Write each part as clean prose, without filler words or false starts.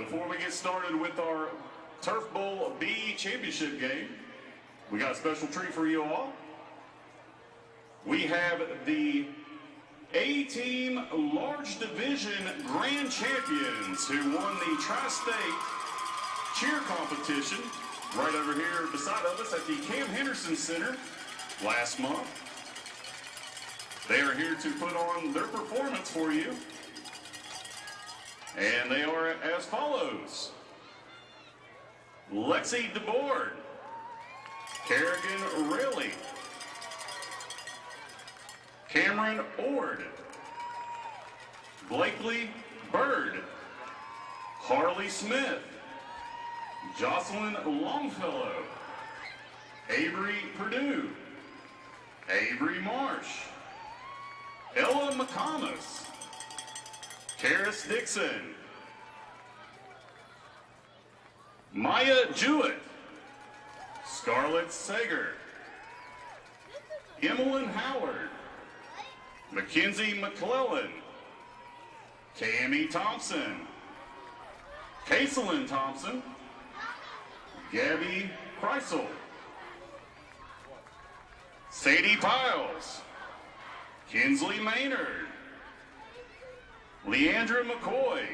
before we get started with our Turf Bowl B championship game, we got a special treat for you all. We have the A-Team Large Division Grand Champions who won the Tri-State Cheer Competition right over here beside of us at the Cam Henderson Center last month. They are here to put on their performance for you. And they are as follows. Lexi DeBoard, Kerrigan Rayleigh, Cameron Ord, Blakely Bird, Harley Smith, Jocelyn Longfellow, Avery Purdue, Avery Marsh, Ella McComas, Karis Dixon, Maya Jewett, Scarlett Sager, Emmeline Howard, Mackenzie McClellan, Tammy Thompson, Kaislyn Thompson, Gabby Kreisel, Sadie Piles, Kinsley Maynard, Leandra McCoy,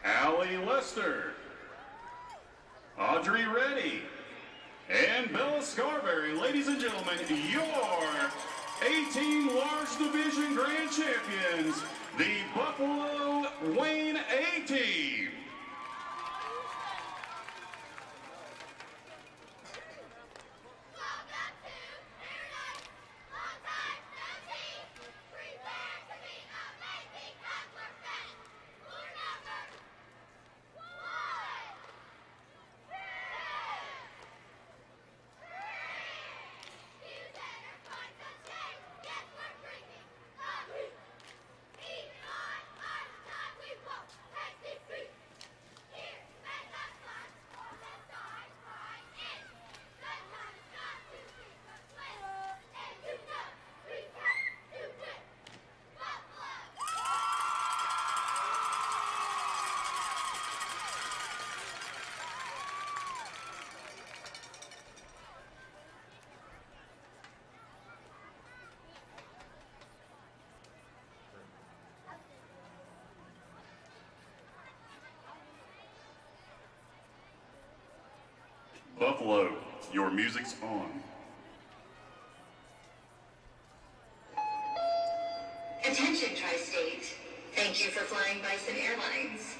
Allie Lester, Audrey Reddy, and Bella Scarberry. Ladies and gentlemen, your A-Team Large Division Grand Champions, the Buffalo Wayne A-Team. Buffalo, your music's on. Attention, Tri-State. Thank you for flying Bison Airlines.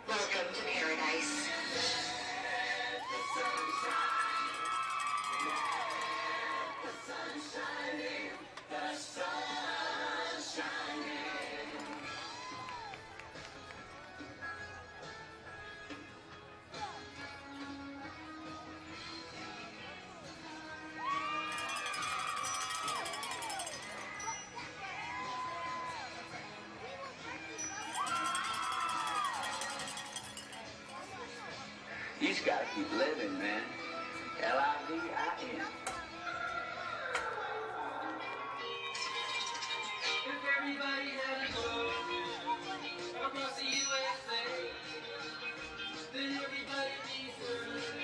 Welcome to paradise. You just gotta keep living, man. L-I-V-I-N. If everybody had a goal across the USA, then everybody be free.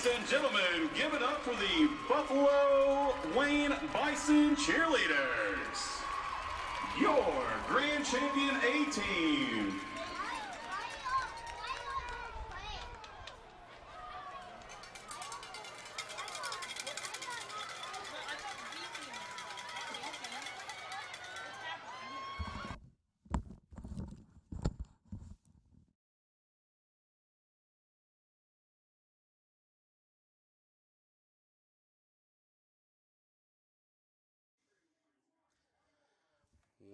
Ladies and gentlemen, give it up for the Buffalo Wayne Bison cheerleaders. Your grand champion A-team.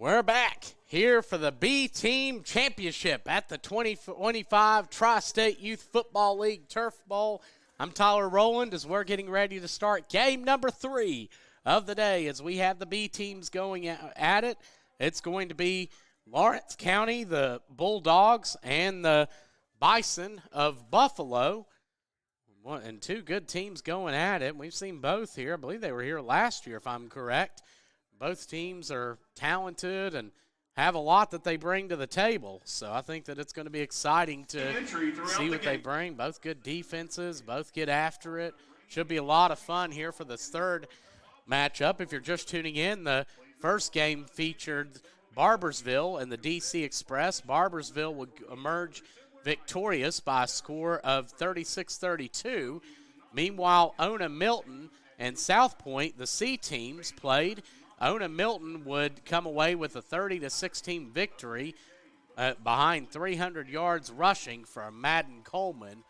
We're back here for the B-Team Championship at the 2025 Tri-State Youth Football League Turf Bowl. I'm Tyler Rowland as we're getting ready to start game number 3 of the day as we have the B-Teams going at it. It's going to be Lawrence County, the Bulldogs, and the Bison of Buffalo. And 2 good teams going at it. We've seen both here. I believe they were here last year, if I'm correct. Both teams are talented and have a lot that they bring to the table. So I think that it's going to be exciting to see what they bring. Both good defenses, both get after it. Should be a lot of fun here for this third matchup. If you're just tuning in, the first game featured Barbersville and the DC Express. Barbersville would emerge victorious by a score of 36-32. Meanwhile, Ona Milton and South Point, the C teams, played. Ona Milton would come away with a 30-16 victory behind 300 yards rushing from Madden Coleman.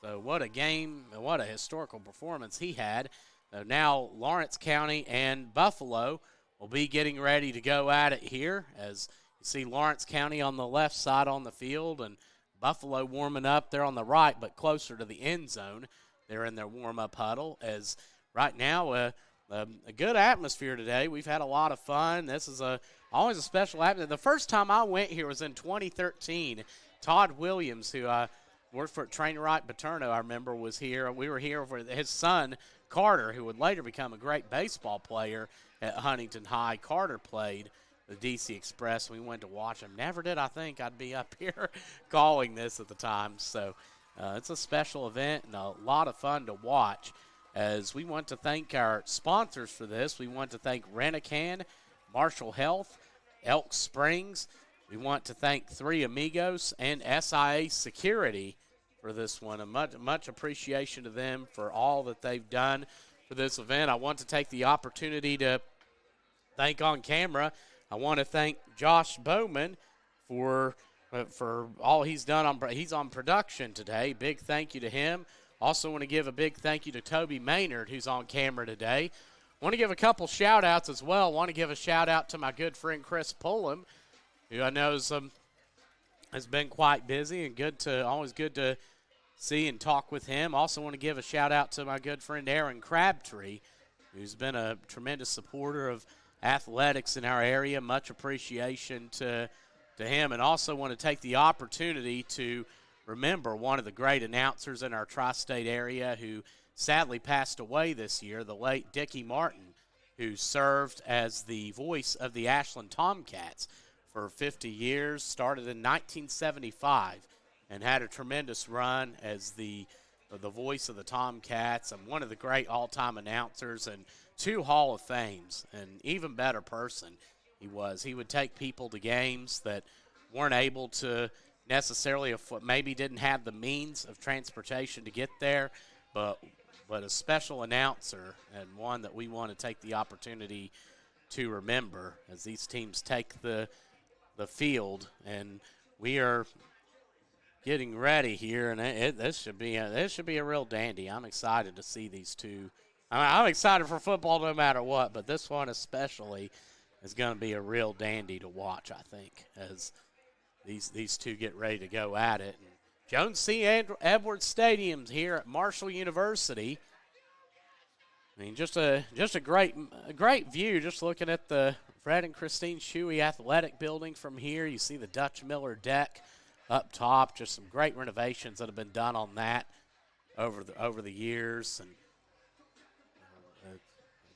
So what a game, what a historical performance he had. Now Lawrence County and Buffalo will be getting ready to go at it here, as you see Lawrence County on the left side on the field and Buffalo warming up. They're on the right but closer to the end zone. They're in their warm-up huddle, as right now a good atmosphere today. We've had a lot of fun. This is always a special atmosphere. The first time I went here was in 2013. Todd Williams, who worked for Trainer Wright Paterno, I remember, was here. We were here for his son, Carter, who would later become a great baseball player at Huntington High. Carter played the DC Express. We went to watch him. Never did I think I'd be up here calling this at the time. So it's a special event and a lot of fun to watch. As we want to thank our sponsors for this, we want to thank Rent-A-Can, Marshall Health, Elk Springs. We want to thank Three Amigos and SIA Security for this one. And much appreciation to them for all that they've done for this event. I want to take the opportunity to thank on camera. I want to thank Josh Bowman for all he's done. He's on production today. Big thank you to him. Also want to give a big thank you to Toby Maynard, who's on camera today. Want to give a couple shout-outs as well. Want to give a shout-out to my good friend Chris Pullum, who I know has been quite busy and always good to see and talk with him. Also want to give a shout-out to my good friend Aaron Crabtree, who's been a tremendous supporter of athletics in our area. Much appreciation to him. And also want to take the opportunity to remember one of the great announcers in our tri-state area who sadly passed away this year, the late Dickie Martin, who served as the voice of the Ashland Tomcats for 50 years, started in 1975, and had a tremendous run as the voice of the Tomcats and one of the great all-time announcers and 2 Hall of Fames, and even better person he was. He would take people to games that weren't able to necessarily, maybe didn't have the means of transportation to get there, but a special announcer and one that we want to take the opportunity to remember as these teams take the field. And we are getting ready here, and this should be a real dandy. I'm excited to see these two. I'm excited for football no matter what, but this one especially is going to be a real dandy to watch, I think, as these two get ready to go at it. And Jones C. Edwards Stadium's here at Marshall University. I mean, just a great view. Just looking at the Fred and Christine Shuey Athletic Building from here, you see the Dutch Miller deck up top. Just some great renovations that have been done on that over the years, and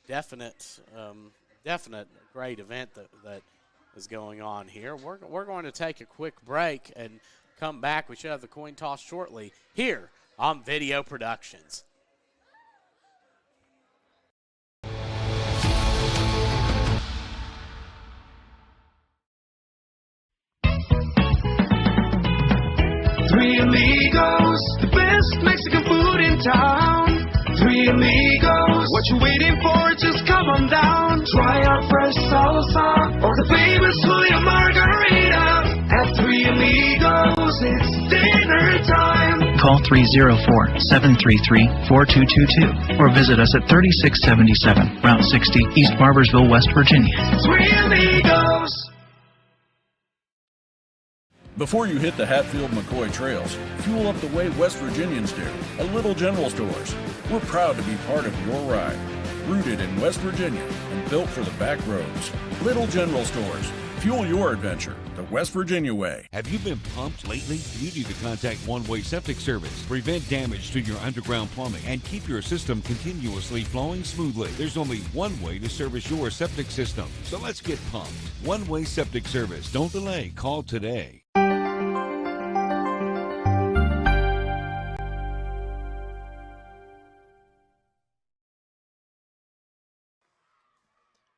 definite great event that is going on here. We're going to take a quick break and come back. We should have the coin toss shortly here on Video Productions. Three Amigos, the best Mexican food in town. Three Amigos, what you waiting for? Just come on down. Try our fresh salsa or the famous Julia Margarita. At Three Amigos, it's dinner time. Call 304-733-4222 or visit us at 3677 Route 60, East Barbersville, West Virginia. Three Amigos. Before you hit the Hatfield-McCoy trails, fuel up the way West Virginians do, at Little General Stores. We're proud to be part of your ride. Rooted in West Virginia and built for the back roads. Little General Stores. Fuel your adventure the West Virginia way. Have you been pumped lately? You need to contact One Way Septic Service. Prevent damage to your underground plumbing and keep your system continuously flowing smoothly. There's only one way to service your septic system. So let's get pumped. One Way Septic Service. Don't delay. Call today.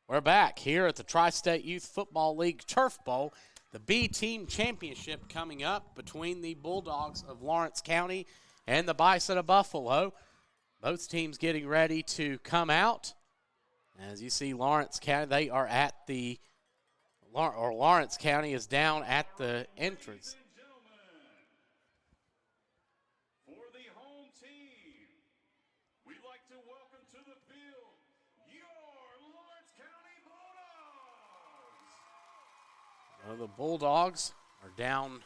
We're back here at the Tri-State Youth Football League Turf Bowl. The B-Team Championship coming up between the Bulldogs of Lawrence County and the Bison of Buffalo. Both teams getting ready to come out. As you see, Lawrence County, they are at the, or Lawrence County is down at the entrance. The Bulldogs are down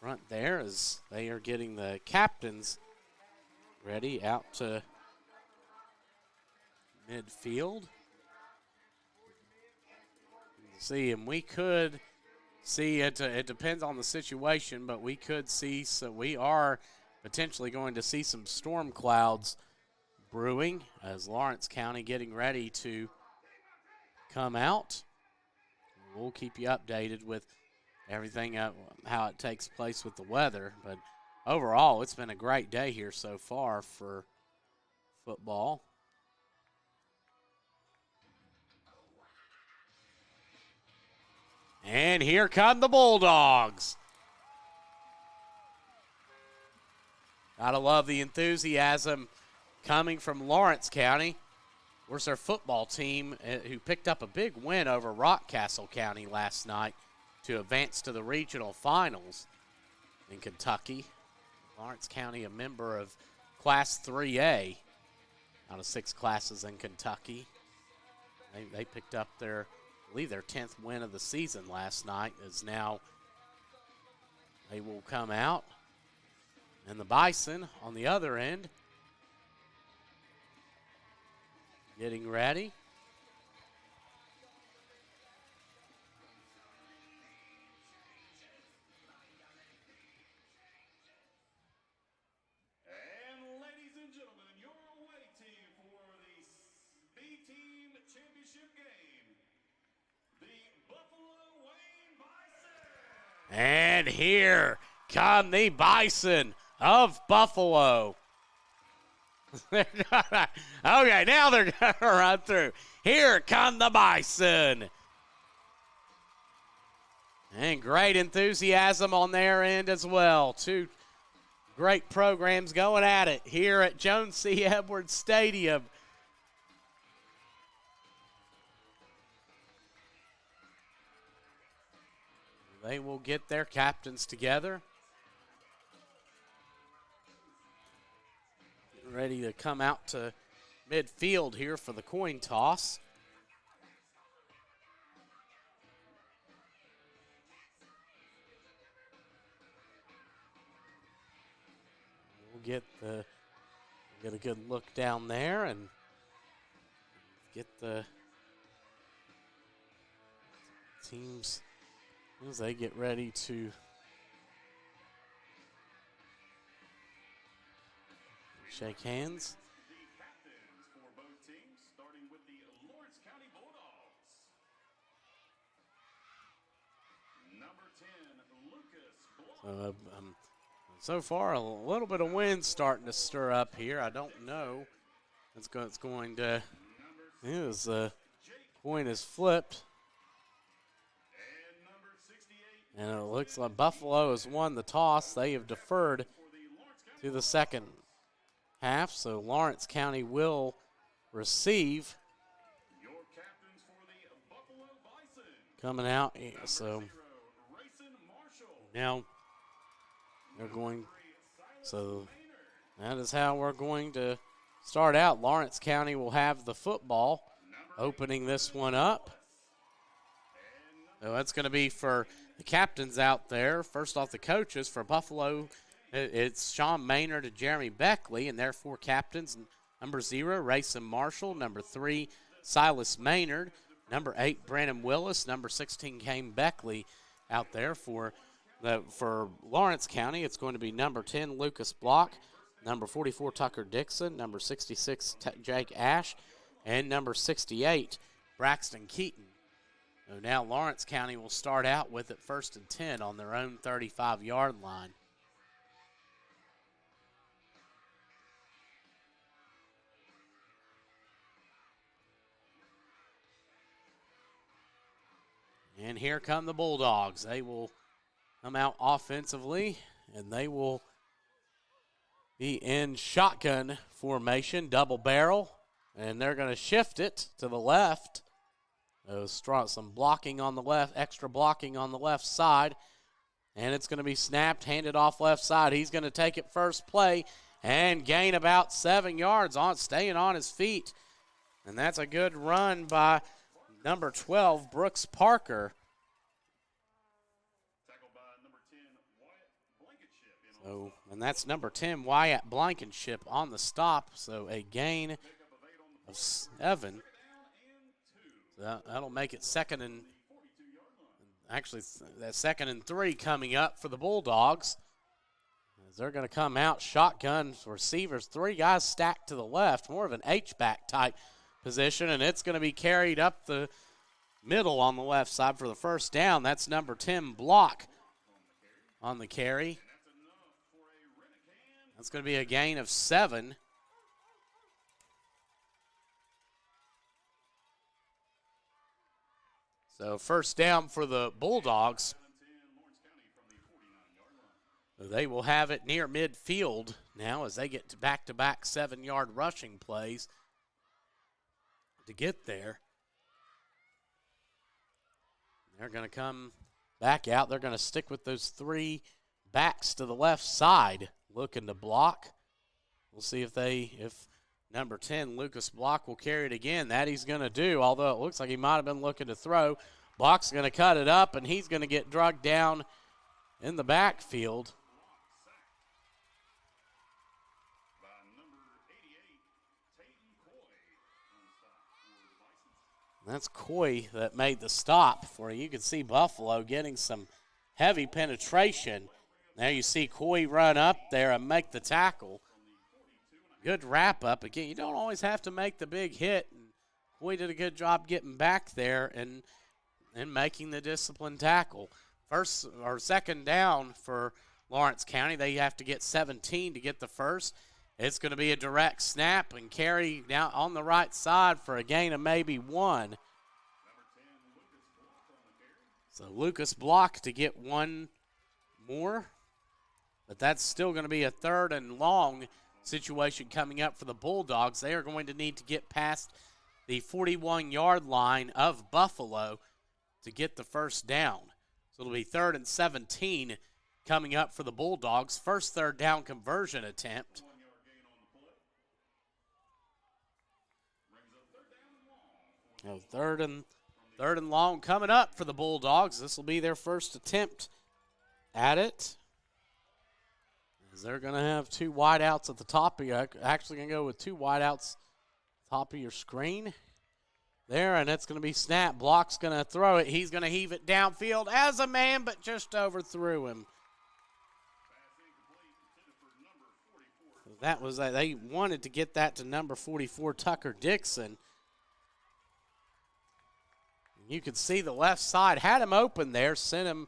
front there as they are getting the captains ready out to midfield. See, and we could see it. It depends on the situation, but we could see. So we are potentially going to see some storm clouds brewing as Lawrence County getting ready to come out. We'll keep you updated with everything, how it takes place with the weather. But overall, it's been a great day here so far for football. And here come the Bulldogs. Gotta love the enthusiasm coming from Lawrence County. Of course, our football team, who picked up a big win over Rockcastle County last night to advance to the regional finals in Kentucky. Lawrence County, a member of Class 3A out of 6 classes in Kentucky. They picked up their, I believe, their 10th win of the season last night, as now they will come out. And the Bison on the other end, getting ready. And ladies and gentlemen, your away team for the B-Team Championship game, the Buffalo Wayne Bison. And here come the Bison of Buffalo. Okay, now they're going to run through. Here come the Bison. And great enthusiasm on their end as well. Two great programs going at it here at Jones C. Edwards Stadium. They will get their captains together. Ready to come out to midfield here for the coin toss. We'll get a good look down there and get the teams as they get ready to shake hands. The captains for both teams, starting with the Lawrence County Bulldogs. Number 10, Lucas Blunt. So far, a little bit of wind starting to stir up here. I don't know. It's going to. The coin is flipped. And number And it looks like Buffalo has won the toss. They have deferred to the second half, so Lawrence County will receive. Your captains for the Buffalo Bison. Coming out, Number so 0, Rayson Marshall. now they're going, so that is how we're going to start out. Lawrence County will have the football, opening this one up. So that's going to be for the captains out there. First off, the coaches for Buffalo, it's Sean Maynard and Jeremy Beckley, and their 4 captains. Number 0, Rayson Marshall. Number 3, Silas Maynard. Number 8, Brandon Willis. Number 16, Kane Beckley out there for Lawrence County. It's going to be number 10, Lucas Block. Number 44, Tucker Dixon. Number 66, Jake Ash. And number 68, Braxton Keaton. So now Lawrence County will start out with it 1st and 10 on their own 35-yard line. And here come the Bulldogs. They will come out offensively, and they will be in shotgun formation, double barrel, and they're going to shift it to the left. Some blocking on the left, extra blocking on the left side, and it's going to be snapped, handed off left side. He's going to take it first play and gain about 7 yards staying on his feet. And that's a good run by number 12, Brooks Parker. Tackled by number 10, Wyatt Blankenship. And that's number 10, Wyatt Blankenship on the stop. So a gain of 7. That'll make it second and that 2nd and 3 coming up for the Bulldogs. As they're going to come out shotgun receivers, 3 guys stacked to the left, more of an H-back type position, and it's going to be carried up the middle on the left side for the first down. That's number 10, Block on the carry. That's going to be a gain of 7. So first down for the Bulldogs. They will have it near midfield now as they get to back-to-back 7-yard rushing plays to get there. They're going to come back out. They're going to stick with those 3 backs to the left side looking to block. We'll see if number 10, Lucas Block, will carry it again. That he's going to do, although it looks like he might have been looking to throw. Block's going to cut it up, and he's going to get drugged down in the backfield. That's Coy that made the stop for you. You can see Buffalo getting some heavy penetration. Now you see Coy run up there and make the tackle. Good wrap up. Again, you don't always have to make the big hit. And Coy did a good job getting back there and making the disciplined tackle. First or second down for Lawrence County. They have to get 17 to get the first. It's going to be a direct snap and carry down on the right side for a gain of maybe 1. So Lucas Block to get 1 more. But that's still going to be a 3rd and long situation coming up for the Bulldogs. They are going to need to get past the 41-yard line of Buffalo to get the first down. So it'll be 3rd and 17 coming up for the Bulldogs. First 3rd down conversion attempt. Third and long coming up for the Bulldogs. This will be their first attempt at it. As they're going to have 2 wideouts at the top of your, actually going to go with 2 wideouts top of your screen there, and it's going to be snap. Block's going to throw it. He's going to heave it downfield as a man, but just overthrew him. That was they wanted to get that to number 44, Tucker Dixon. You could see the left side had him open there, sent him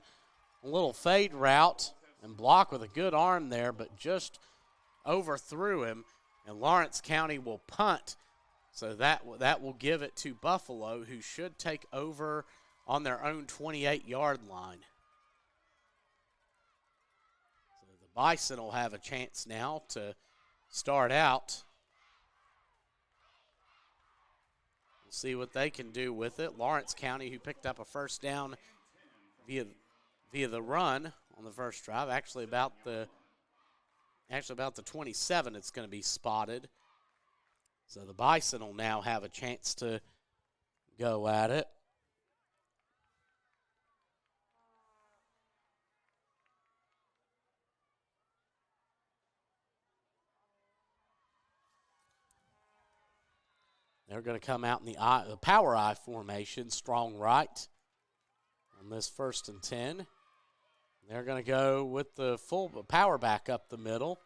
a little fade route, and Block with a good arm there, but just overthrew him. And Lawrence County will punt, so that will give it to Buffalo, who should take over on their own 28-yard line. Bison will have a chance now to start out. We'll see what they can do with it. Lawrence County, who picked up a first down via the run on the first drive, actually about the 27 it's going to be spotted. So the Bison will now have a chance to go at it. They're going to come out in the power I formation, strong right on this 1st and 10. They're going to go with the full power back up the middle,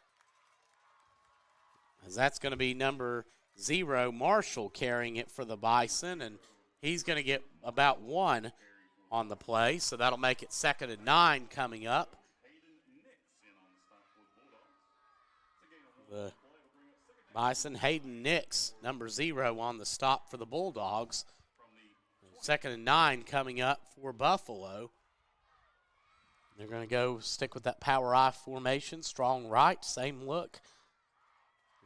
as that's going to be number 0, Marshall, carrying it for the Bison, and he's going to get about 1 on the play, so that'll make it 2nd and 9 coming up. The Bison, Hayden Nix, number 0 on the stop for the Bulldogs. 2nd and 9 coming up for Buffalo. They're going to go stick with that power I formation, strong right, same look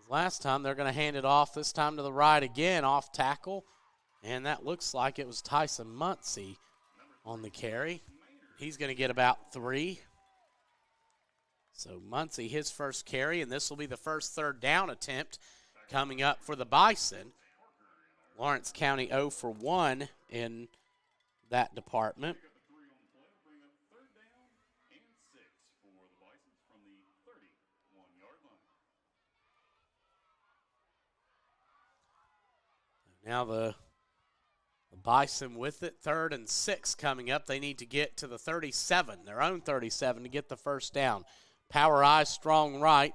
as last time. They're going to hand it off this time to the right again, off tackle, and that looks like it was Tyson Muncie on the carry. He's going to get about 3. So Muncie, his first carry, and this will be the first 3rd down attempt coming up for the Bison. Lawrence County 0 for 1 in that department. Now the Bison with it, 3rd and 6 coming up. They need to get to the 37, their own 37, to get the first down. Power I, strong right,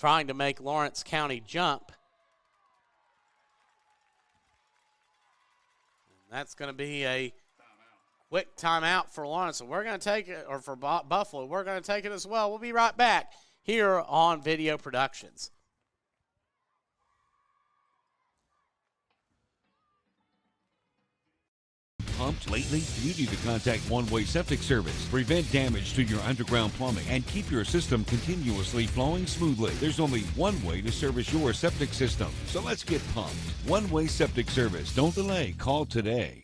trying to make Lawrence County jump. And that's going to be a quick timeout for Lawrence. So we're going to take it, or for Buffalo, we're going to take it as well. We'll be right back here on Video Productions. Pumped lately? You need to contact One Way Septic Service. Prevent damage to your underground plumbing and keep your system continuously flowing smoothly. There's only one way to service your septic system. So let's get pumped. One Way Septic Service. Don't delay. Call today.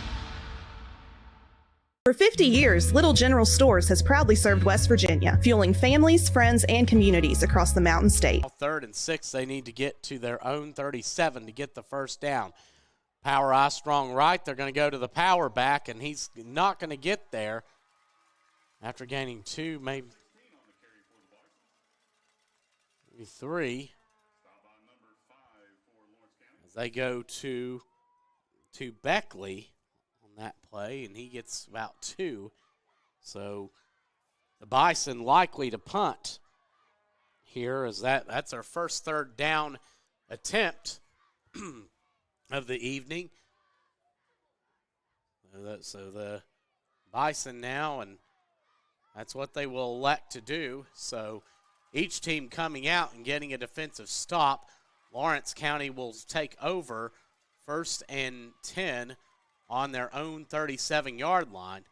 For 50 years, Little General Stores has proudly served West Virginia, fueling families, friends, and communities across the Mountain State. 3rd and 6, they need to get to their own 37 to get the first down. Power I, strong right. They're going to go to the power back, and he's not going to get there after gaining 2, maybe 3. As they go to Beckley on that play, and he gets about 2. So the Bison likely to punt here, as that's our first 3rd down attempt of the evening. So the Bison now, and that's what they will elect to do. So each team coming out and getting a defensive stop. Lawrence County will take over 1st and 10 on their own 37-yard line.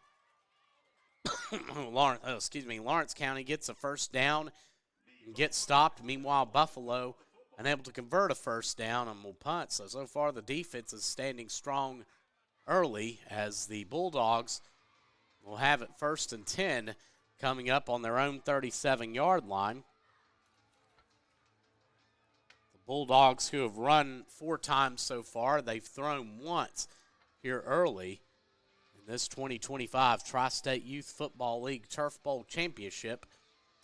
Lawrence County gets a first down and gets stopped. Meanwhile, Buffalo unable to convert a first down and will punt. So far the defense is standing strong early, as the Bulldogs will have it 1st and 10 coming up on their own 37-yard line. The Bulldogs, who have run 4 times so far, they've thrown once here early in this 2025 Tri-State Youth Football League Turf Bowl Championship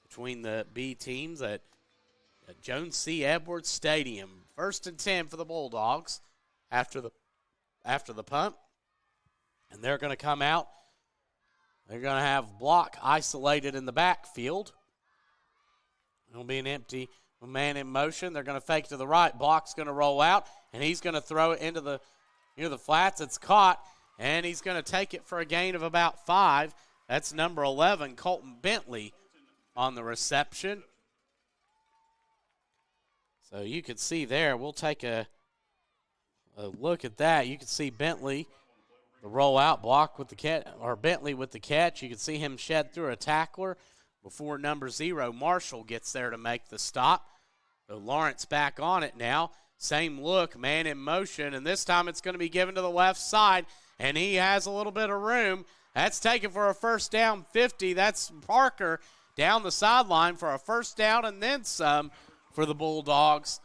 between the B teams at Jones C. Edwards Stadium. 1st and 10 for the Bulldogs after the punt. And they're going to come out. They're going to have block isolated in the backfield. It'll be an empty man in motion. They're going to fake to the right. Block's going to roll out, and he's going to throw it into the near the flats. It's caught, and he's going to take it for a gain of about 5. That's number 11, Colton Bentley, on the reception. So you can see there, we'll take a look at that. You can see Bentley, the rollout block with the catch, or Bentley with the catch. You can see him shed through a tackler. before number 0, Marshall, gets there to make the stop. So Lawrence back on it now. Same look, man in motion, and this time it's going to be given to the left side, and he has a little bit of room. That's taken for a first down 50. That's Parker down the sideline for a first down and then some for the Bulldogs.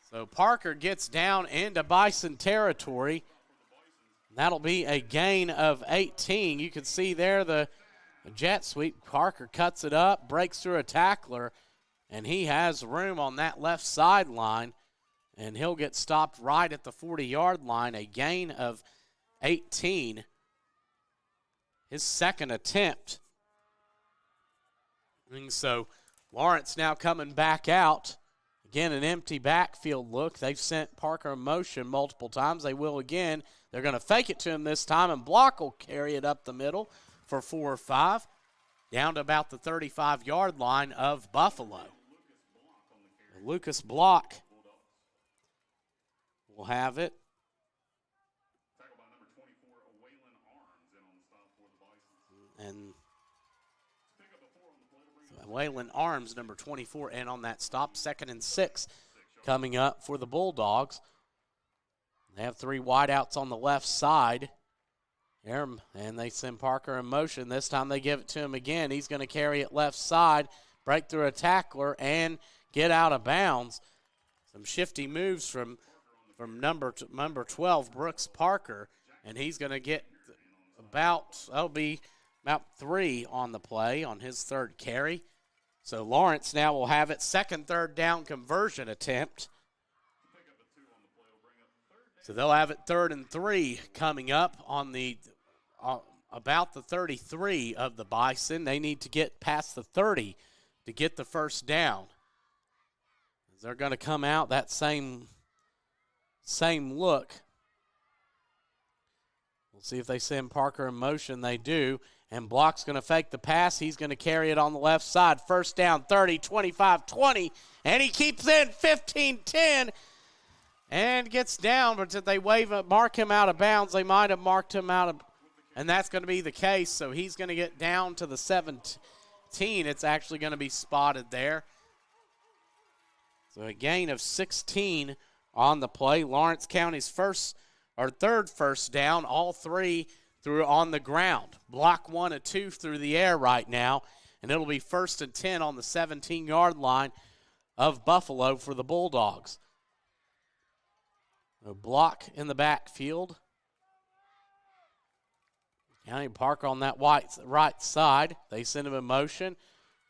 So Parker gets down into Bison territory. That'll be a gain of 18. You can see there the jet sweep. Parker cuts it up, breaks through a tackler, and he has room on that left sideline, and he'll get stopped right at the 40-yard line, a gain of 18. His second attempt. And so Lawrence now coming back out. Again, an empty backfield look. They've sent Parker in motion multiple times. They will again. They're going to fake it to him this time, and Block will carry it up the middle for 4 or 5, down to about the 35-yard line of Buffalo. Lucas Block will have it. And Waylon Arms, number 24, in on that stop. 2nd and 6 coming up for the Bulldogs. They have 3 wideouts on the left side. And they send Parker in motion. This time they give it to him again. He's going to carry it left side, break through a tackler, and get out of bounds. Some shifty moves from number 12, Brooks Parker, and he's going to get that'll be about 3 on the play on his 3rd carry. So Lawrence now will have it. 2nd, 3rd down conversion attempt. So they'll have it 3rd and 3 coming up on the about the 33 of the Bison. They need to get past the 30 to get the first down. They're going to come out that same look. We'll see if they send Parker in motion. They do. And Block's going to fake the pass. He's going to carry it on the left side. First down, 30, 25, 20. And he keeps in 15, 10. And gets down. But if they mark him out of bounds, they might have marked him out of. And that's going to be the case. So he's going to get down to the 17. It's actually going to be spotted there. So a gain of 16 on the play. Lawrence County's 3rd first down, all 3 through on the ground. Block 1 of 2 through the air right now, and it'll be 1st and 10 on the 17-yard line of Buffalo for the Bulldogs. A block in the backfield. County Parker on that right side. They send him in motion.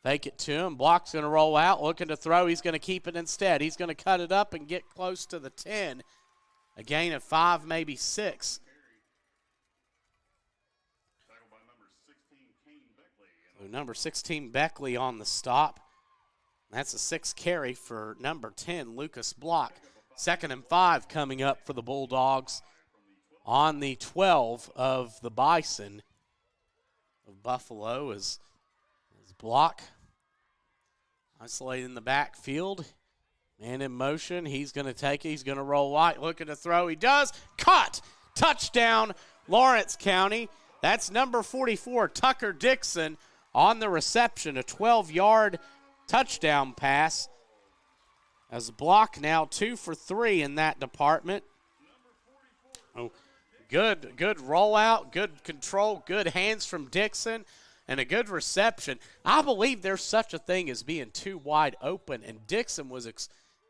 Fake it to him. Block's going to roll out, looking to throw. He's going to keep it instead. He's going to cut it up and get close to the 10. A gain of 5, maybe 6. So number 16, Beckley on the stop. That's a 6th carry for number 10, Lucas Block. 2nd and 5 coming up for the Bulldogs on the 12 of the Bison of Buffalo is Block isolated in the backfield. Man in motion. He's going to take it. He's going to roll right. Looking to throw. He does. Caught. Touchdown, Lawrence County. That's number 44, Tucker Dixon, on the reception. A 12-yard touchdown pass. As Block now 2 for 3 in that department. Oh, good rollout, good control, good hands from Dixon, and a good reception. I believe there's such a thing as being too wide open, and Dixon was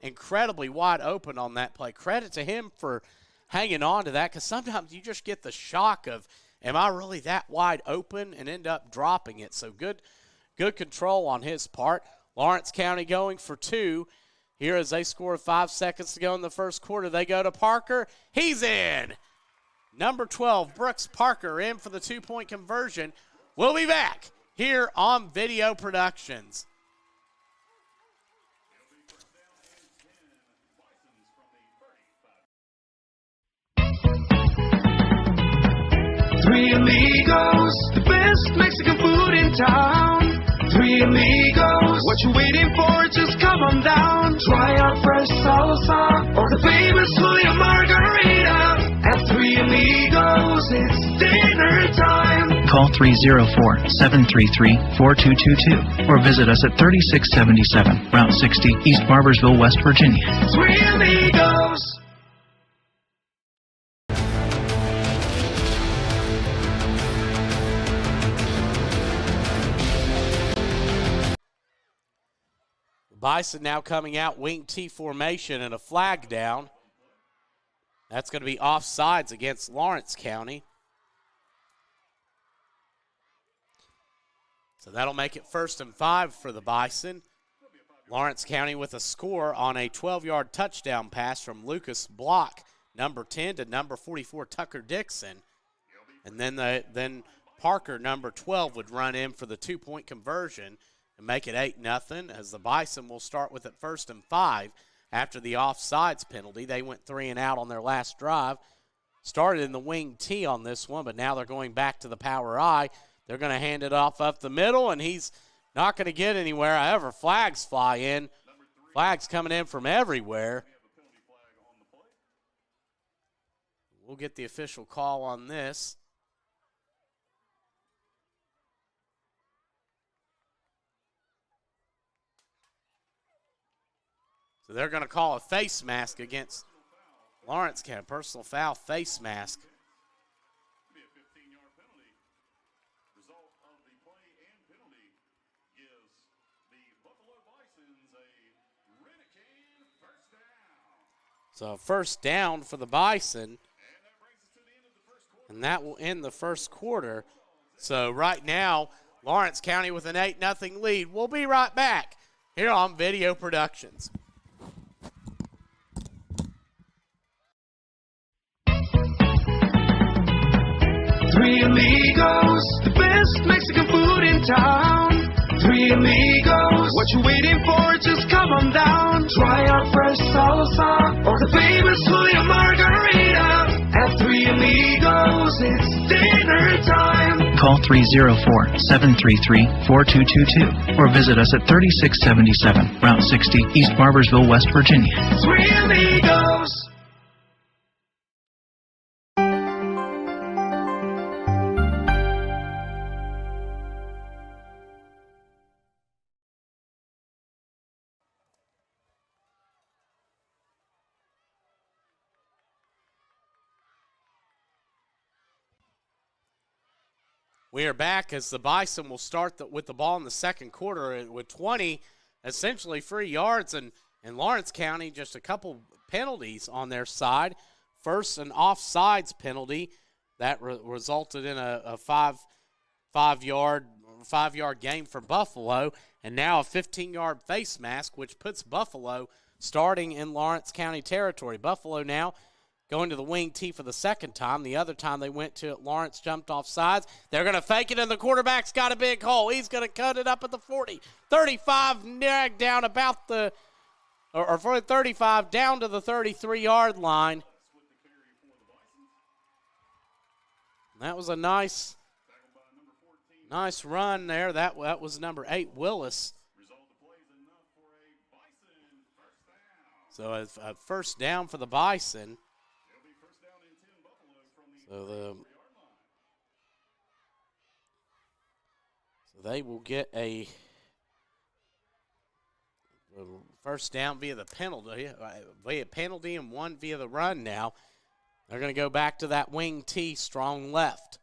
incredibly wide open on that play. Credit to him for hanging on to that, because sometimes you just get the shock of, am I really that wide open, and end up dropping it. So good control on his part. Lawrence County going for 2. Here as they score 5 seconds to go in the first quarter, they go to Parker. He's in. Number 12, Brooks Parker, in for the 2-point conversion. We'll be back here on Video Productions. Three amigos, the best Mexican food in town. Three amigos, what you waiting for? Just come on down. Try our fresh salsa or the famous Julio Margarita. At Three Amigos, it's dinner time. Call 304-733-4222 or visit us at 3677 Route 60, East Barbersville, West Virginia. Three amigos. Bison now coming out wing T formation and a flag down. That's going to be offsides against Lawrence County. So that'll make it 1st and 5 for the Bison. Lawrence County with a score on a 12-yard touchdown pass from Lucas Block, number 10 to number 44 Tucker Dixon. And then Parker, number 12, would run in for the 2-point conversion and make it 8-0, as the Bison will start with it 1st and 5 after the offsides penalty. They went 3 and out on their last drive. Started in the wing T on this one, but now they're going back to the power I. They're going to hand it off up the middle, and he's not going to get anywhere. However, flags fly in. Flags coming in from everywhere. We'll get the official call on this. So they're going to call a face mask against Lawrence County. Personal foul, face mask. Be a 15-yard penalty. Result of the play and penalty gives the Buffalo Bisons a Renican first down. So first down for the Bison. And that will end the first quarter. So right now, Lawrence County with an 8-0 lead. We'll be right back here on Video Productions. Three amigos, the best Mexican food in town. Three amigos, what you waiting for? Just come on down. Try our fresh salsa or the famous Julio Margarita. At Three Amigos, it's dinner time. Call 304-733-4222 or visit us at 3677 Route 60, East Barbersville, West Virginia. Three Amigos. We are back as the Bison will start with the ball in the second quarter with 20 essentially free yards, and Lawrence County just a couple penalties on their side. First, an offsides penalty that resulted in a five-yard gain for Buffalo, and now a 15-yard face mask, which puts Buffalo starting in Lawrence County territory. Buffalo now going to the wing T for the second time. The other time they went to it, Lawrence jumped off sides. They're going to fake it, and the quarterback's got a big hole. He's going to cut it up at the 40. 35, down about the, or for 35, down to the 33-yard line. That was a nice run there. That was number 8, Willis. So a first down for the Bison. So they will get a first down via the penalty, and one via the run now. They're going to go back to that wing T, strong left.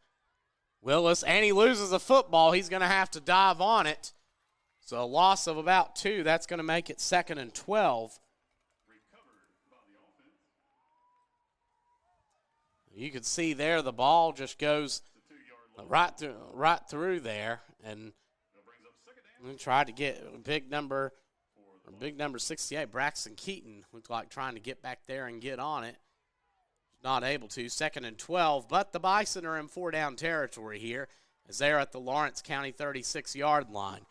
Willis, and he loses a football. He's going to have to dive on it. So a loss of about 2. That's going to make it 2nd and 12. You can see there the ball just goes right through there, and tried to get big number 68, Braxton Keaton, looked like trying to get back there and get on it. Not able to. 2nd and 12, but the Bison are in 4-down territory here as they're at the Lawrence County 36-yard line.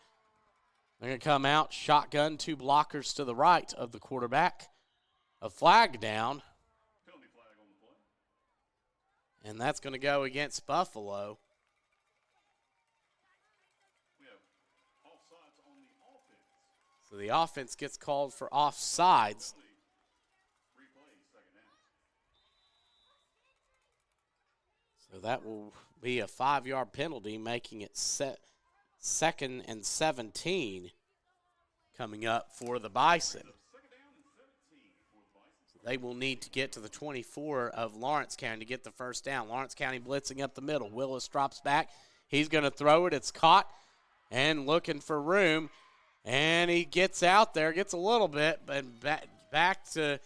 They're going to come out, shotgun, 2 blockers to the right of the quarterback. A flag down. And that's going to go against Buffalo. So the offense gets called for offsides. So that will be a 5-yard penalty, making it second and 17 coming up for the Bison. They will need to get to the 24 of Lawrence County to get the first down. Lawrence County blitzing up the middle. Willis drops back. He's going to throw it. It's caught and looking for room. And he gets out there, gets a little bit, but back to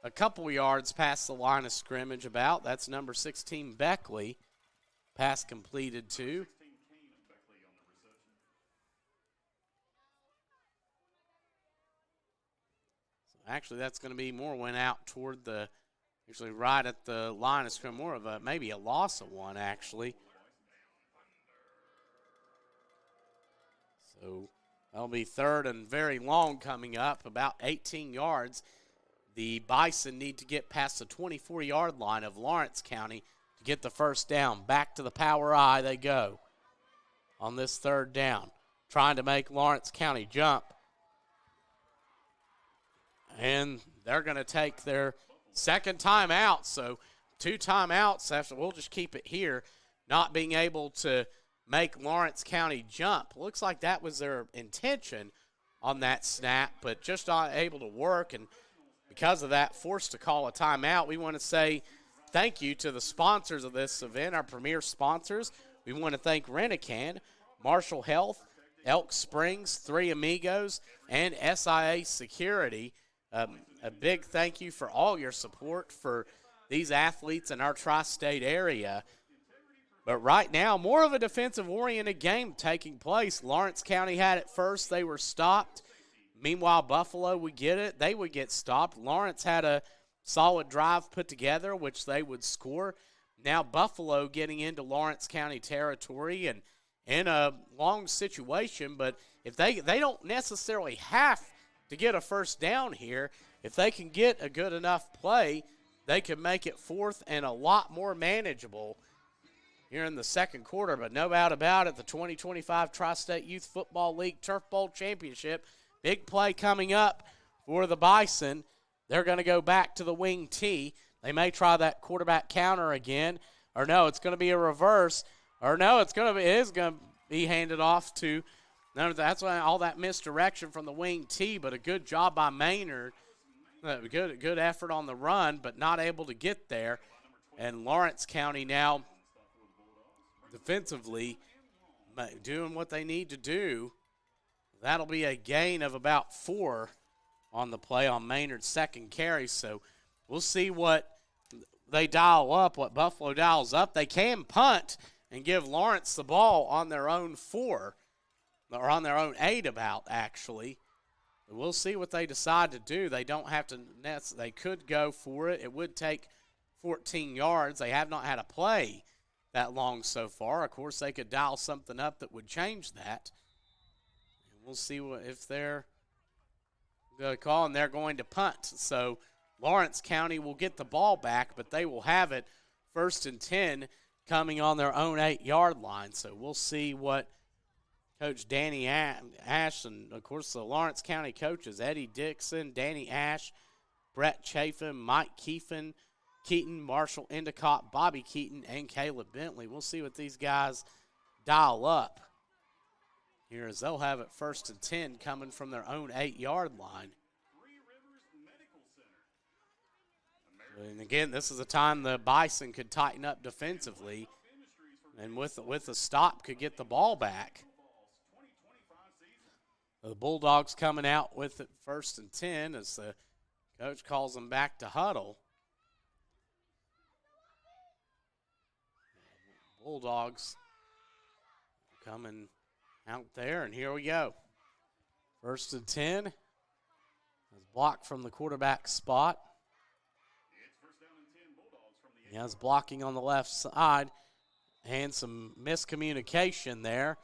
a couple yards past the line of scrimmage about. That's number 16, Beckley. Pass completed to. Actually, that's going to be more went out toward the, actually right at the line of scrimmage, more of a, maybe a loss of one, actually. So that'll be third and very long coming up, about 18 yards. The Bison need to get past the 24-yard line of Lawrence County to get the first down. Back to the power I they go on this third down, trying to make Lawrence County jump. And they're going to take their second time out. So 2 timeouts after. We'll just keep it here. Not being able to make Lawrence County jump. Looks like that was their intention on that snap, but just not able to work. And because of that, forced to call a timeout. We want to say thank you to the sponsors of this event, our premier sponsors. We want to thank Rent-A-Can, Marshall Health, Elk Springs, Three Amigos, and SIA Security. A big thank you for all your support for these athletes in our tri-state area. But right now, more of a defensive-oriented game taking place. Lawrence County had it first. They were stopped. Meanwhile, Buffalo would get it. They would get stopped. Lawrence had a solid drive put together, which they would score. Now Buffalo getting into Lawrence County territory and in a long situation. But if they don't necessarily have to get a first down here, if they can get a good enough play, they can make it fourth and a lot more manageable here in the second quarter. But no doubt about it, the 2025 Tri-State Youth Football League Turf Bowl Championship. Big play coming up for the Bison. They're going to go back to the wing T. They may try that quarterback counter again. Or no, it's going to be a reverse. Or no, it is going to be handed off to. No, that's why all that misdirection from the wing T, but a good job by Maynard. Good effort on the run, but not able to get there. And Lawrence County now defensively doing what they need to do. That'll be a gain of about 4 on the play on Maynard's second carry. So we'll see what they dial up, what Buffalo dials up. They can punt and give Lawrence the ball on their own 4. Or on their own 8 about, actually. We'll see what they decide to do. They don't have to – they could go for it. It would take 14 yards. They have not had a play that long so far. Of course, they could dial something up that would change that. And we'll see if they're going to call, and they're going to punt. So Lawrence County will get the ball back, but they will have it first and 10 coming on their own 8-yard line. So we'll see what Coach Danny Ash, and, of course, the Lawrence County coaches, Eddie Dixon, Danny Ash, Brett Chafin, Mike Keeton, Marshall Endicott, Bobby Keaton, and Caleb Bentley. We'll see what these guys dial up here as they'll have it first and 10 coming from their own 8-yard line. And, again, this is a time the Bison could tighten up defensively and with a stop could get the ball back. The Bulldogs coming out with it first and 10 as the coach calls them back to huddle. Bulldogs coming out there, and here we go. First and 10. It's blocked from the quarterback spot. He has blocking on the left side and some miscommunication there.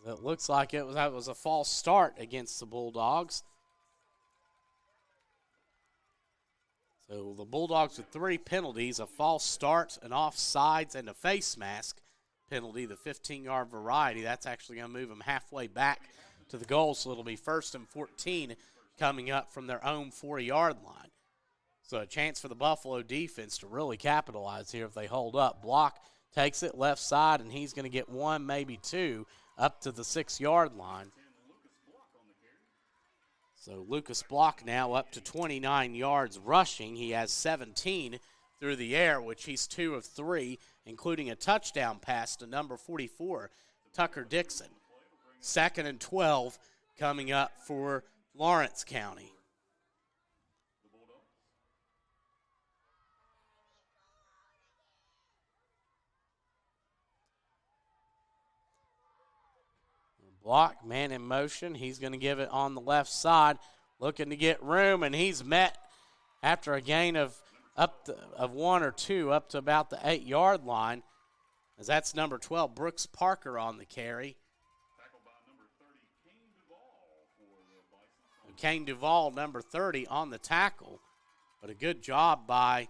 It looks like that was a false start against the Bulldogs. So the Bulldogs with 3 penalties, a false start, an offsides, and a face mask penalty, the 15-yard variety. That's actually going to move them halfway back to the goal, so it'll be first and 14 coming up from their own 4-yard line. So a chance for the Buffalo defense to really capitalize here if they hold up. Block takes it left side, and he's going to get one, maybe two, up to the 6-yard line. So Lucas Block now up to 29 yards rushing. He has 17 through the air, which he's 2 of 3, including a touchdown pass to number 44, Tucker Dixon. 2nd and 12 coming up for Lawrence County. Block, man in motion. He's going to give it on the left side, looking to get room, and he's met after a gain of 1 or 2 up to about the 8-yard line, as that's number 12, Brooks Parker, on the carry. Kane Duvall, number 30, on the tackle, but a good job by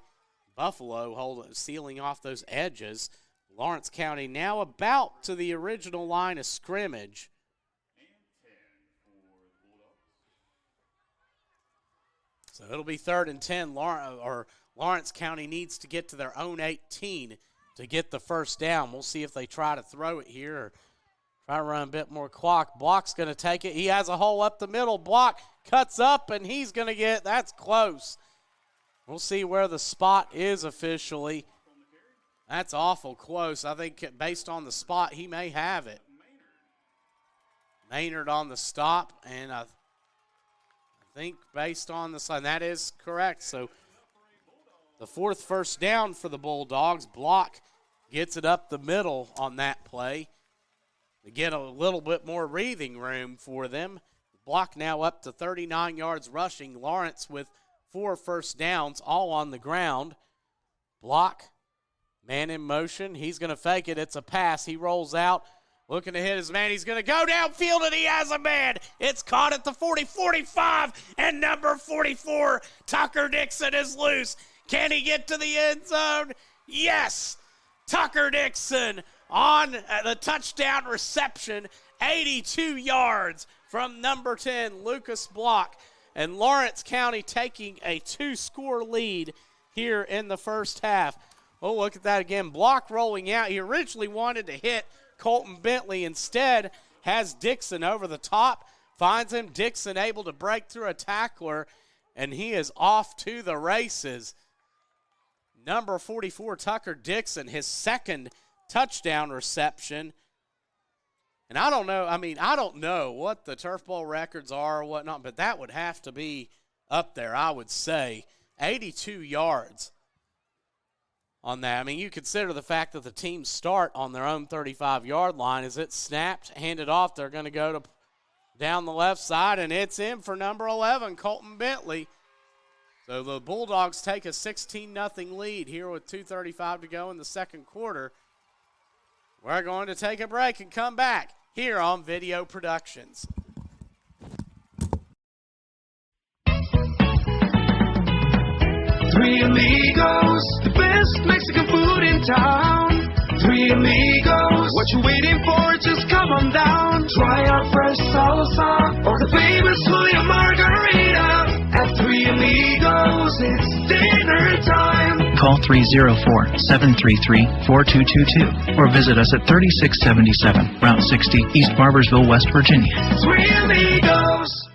Buffalo sealing off those edges. Lawrence County now about to the original line of scrimmage. So it'll be 3rd and 10. Lawrence County needs to get to their own 18 to get the first down. We'll see if they try to throw it here or try to run a bit more clock. Block's going to take it. He has a hole up the middle. Block cuts up, and he's going to get – that's close. We'll see where the spot is officially. That's awful close. I think based on the spot, he may have it. Maynard on the stop, and I think based on the sign, that is correct. So the 4th first down for the Bulldogs. Block gets it up the middle on that play. They get a little bit more breathing room for them. Block now up to 39 yards rushing. Lawrence with 4 first downs, all on the ground. Block, man in motion. He's going to fake it. It's a pass. He rolls out, looking to hit his man. He's going to go downfield, and he has a man. It's caught at the 40, 45, and number 44, Tucker Dixon, is loose. Can he get to the end zone? Yes. Tucker Dixon on the touchdown reception, 82 yards from number 10, Lucas Block. And Lawrence County taking a 2-score lead here in the first half. Oh, look at that again. Block rolling out. He originally wanted to hit Colton Bentley. Instead, has Dixon over the top. Finds him. Dixon able to break through a tackler, and he is off to the races. Number 44, Tucker Dixon, his 2nd touchdown reception. And I don't know what the Turf Bowl records are or whatnot, but that would have to be up there, I would say. 82 yards on that. I mean, you consider the fact that the teams start on their own 35-yard line. As it's snapped, handed off, they're going to go down the left side, and it's in for number 11, Colton Bentley. So the Bulldogs take a 16-0 lead here with 2:35 to go in the second quarter. We're going to take a break and come back here on Video Productions. Three Amigos, the best Mexican food in town. Three Amigos, what you waiting for? Just come on down. Try our fresh salsa or the famous Julia Margarita. At Three Amigos, it's dinner time. Call 304-733-4222 or visit us at 3677 Route 60, East Barbersville, West Virginia. Three Amigos.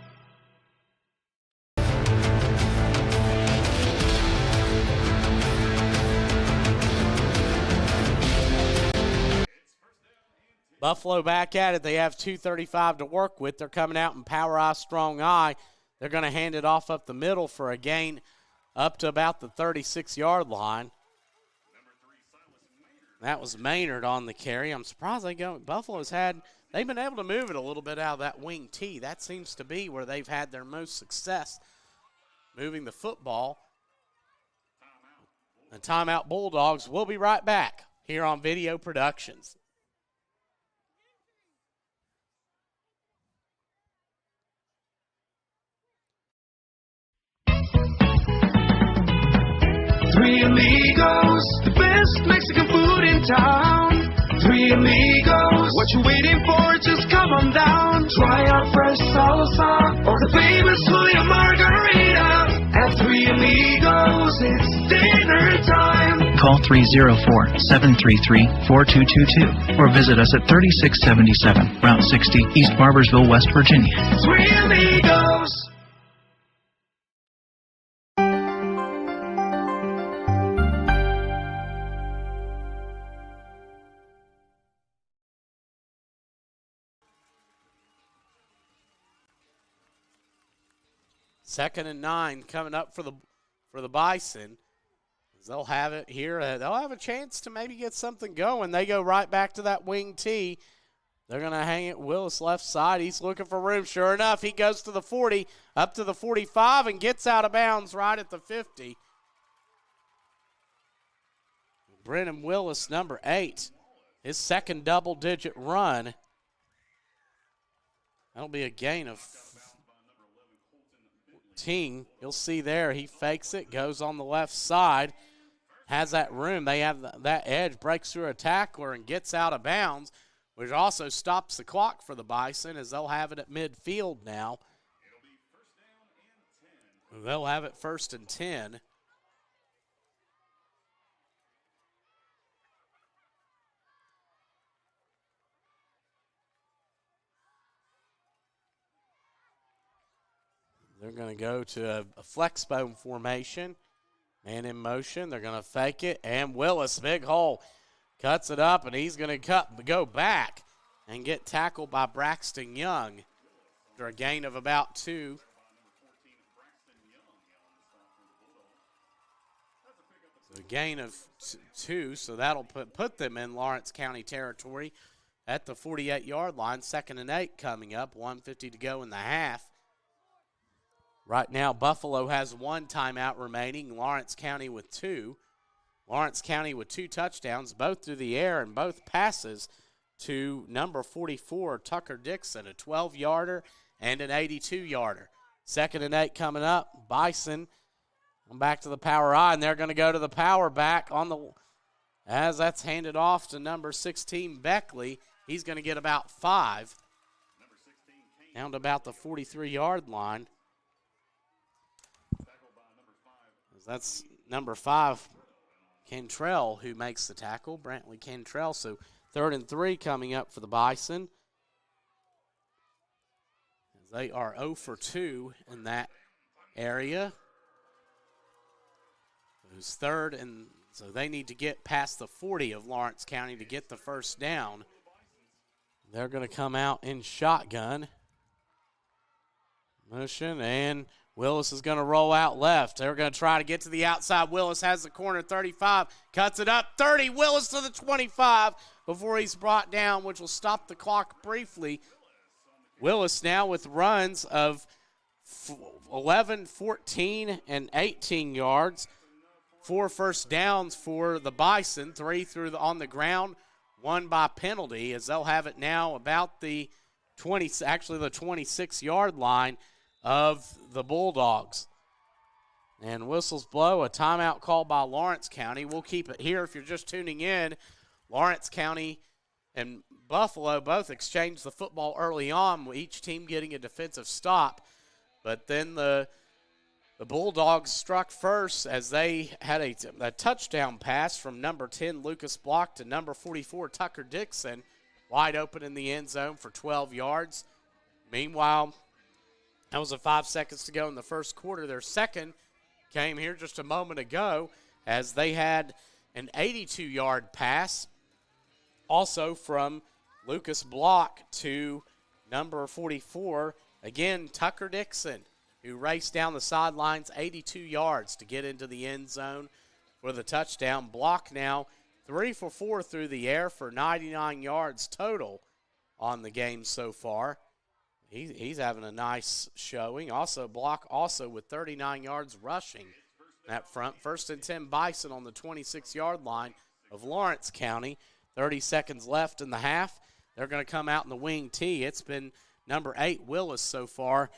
Buffalo back at it. They have 2:35 to work with. They're coming out in power eye, strong eye. They're going to hand it off up the middle for a gain up to about the 36-yard line. That was Maynard on the carry. I'm surprised they've been able to move it a little bit out of that wing T. That seems to be where they've had their most success, moving the football. And timeout Bulldogs. We'll be right back here on Video Productions. Three Amigos, the best Mexican food in town. Three Amigos, what you waiting for? Just come on down. Try our fresh salsa or the famous Julia Margarita. At Three Amigos, it's dinner time. Call call 304-733-4222 or visit us at 3677 Route 60, East Barbersville, West Virginia. Three amigos. Second and 9 coming up for the Bison. They'll have it here. They'll have a chance to maybe get something going. They go right back to that wing tee. They're going to hang it Willis left side. He's looking for room. Sure enough, he goes to the 40, up to the 45, and gets out of bounds right at the 50. Brennan Willis, number 8, his second double-digit run. That'll be a gain of 14. You'll see there, he fakes it, goes on the left side, has that room. They have that edge, breaks through a tackler, and gets out of bounds, which also stops the clock for the Bison as they'll have it at midfield now. They'll have it 1st and 10. They're going to go to a flex bone formation. Man in motion. They're going to fake it. And Willis, big hole, cuts it up, and he's going to go back and get tackled by Braxton Young after a gain of about 2. So a gain of 2, so that'll put them in Lawrence County territory at the 48-yard line. 2nd and 8 coming up. 1:50 to go in the half. Right now, Buffalo has 1 timeout remaining. Lawrence County with 2. Lawrence County with 2 touchdowns, both through the air and both passes to number 44, Tucker Dixon, a 12-yarder and an 82-yarder. 2nd and 8 coming up. Bison back to the power I, and they're going to go to the power back on the as that's handed off to number 16, Beckley. He's going to get about 5. Down to about the 43-yard line. That's number 5, Cantrell, who makes the tackle, Brantley Cantrell. So 3rd and 3 coming up for the Bison. They are 0 for 2 in that area. Who's 3rd, and so they need to get past the 40 of Lawrence County to get the first down. They're going to come out in shotgun. Motion, and Willis is going to roll out left. They're going to try to get to the outside. Willis has the corner, 35, cuts it up, 30. Willis to the 25 before he's brought down, which will stop the clock briefly. Willis now with runs of 11, 14, and 18 yards. 4 first downs for the Bison, 3 on the ground, 1 by penalty, as they'll have it now about the 26-yard line of the Bulldogs. And whistles blow, a timeout called by Lawrence County. We'll keep it here if you're just tuning in. Lawrence County and Buffalo both exchanged the football early on, with each team getting a defensive stop. But then the Bulldogs struck first as they had a touchdown pass from number 10, Lucas Block, to number 44, Tucker Dixon, wide open in the end zone for 12 yards. Meanwhile, that was 5 seconds to go in the first quarter. Their second came here just a moment ago as they had an 82-yard pass, also from Lucas Block to number 44, again, Tucker Dixon, who raced down the sidelines 82 yards to get into the end zone for the touchdown. Block now 3 for 4 through the air for 99 yards total on the game so far. He's having a nice showing. Also, Block also with 39 yards rushing that front. 1st and 10 Bison on the 26-yard line of Lawrence County. 30 seconds left in the half. They're going to come out in the wing tee. It's been number 8, Willis, so far,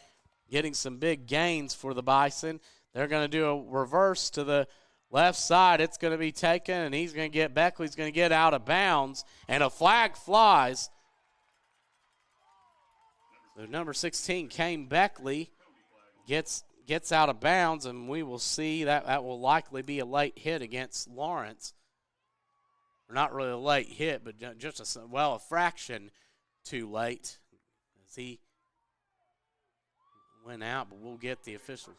getting some big gains for the Bison. They're going to do a reverse to the left side. It's going to be taken, and Beckley's going to get out of bounds, and a flag flies. So number 16, Kane Beckley, gets out of bounds, and we will see that will likely be a late hit against Lawrence. or not really a late hit, but just a fraction too late as he went out, but we'll get the official.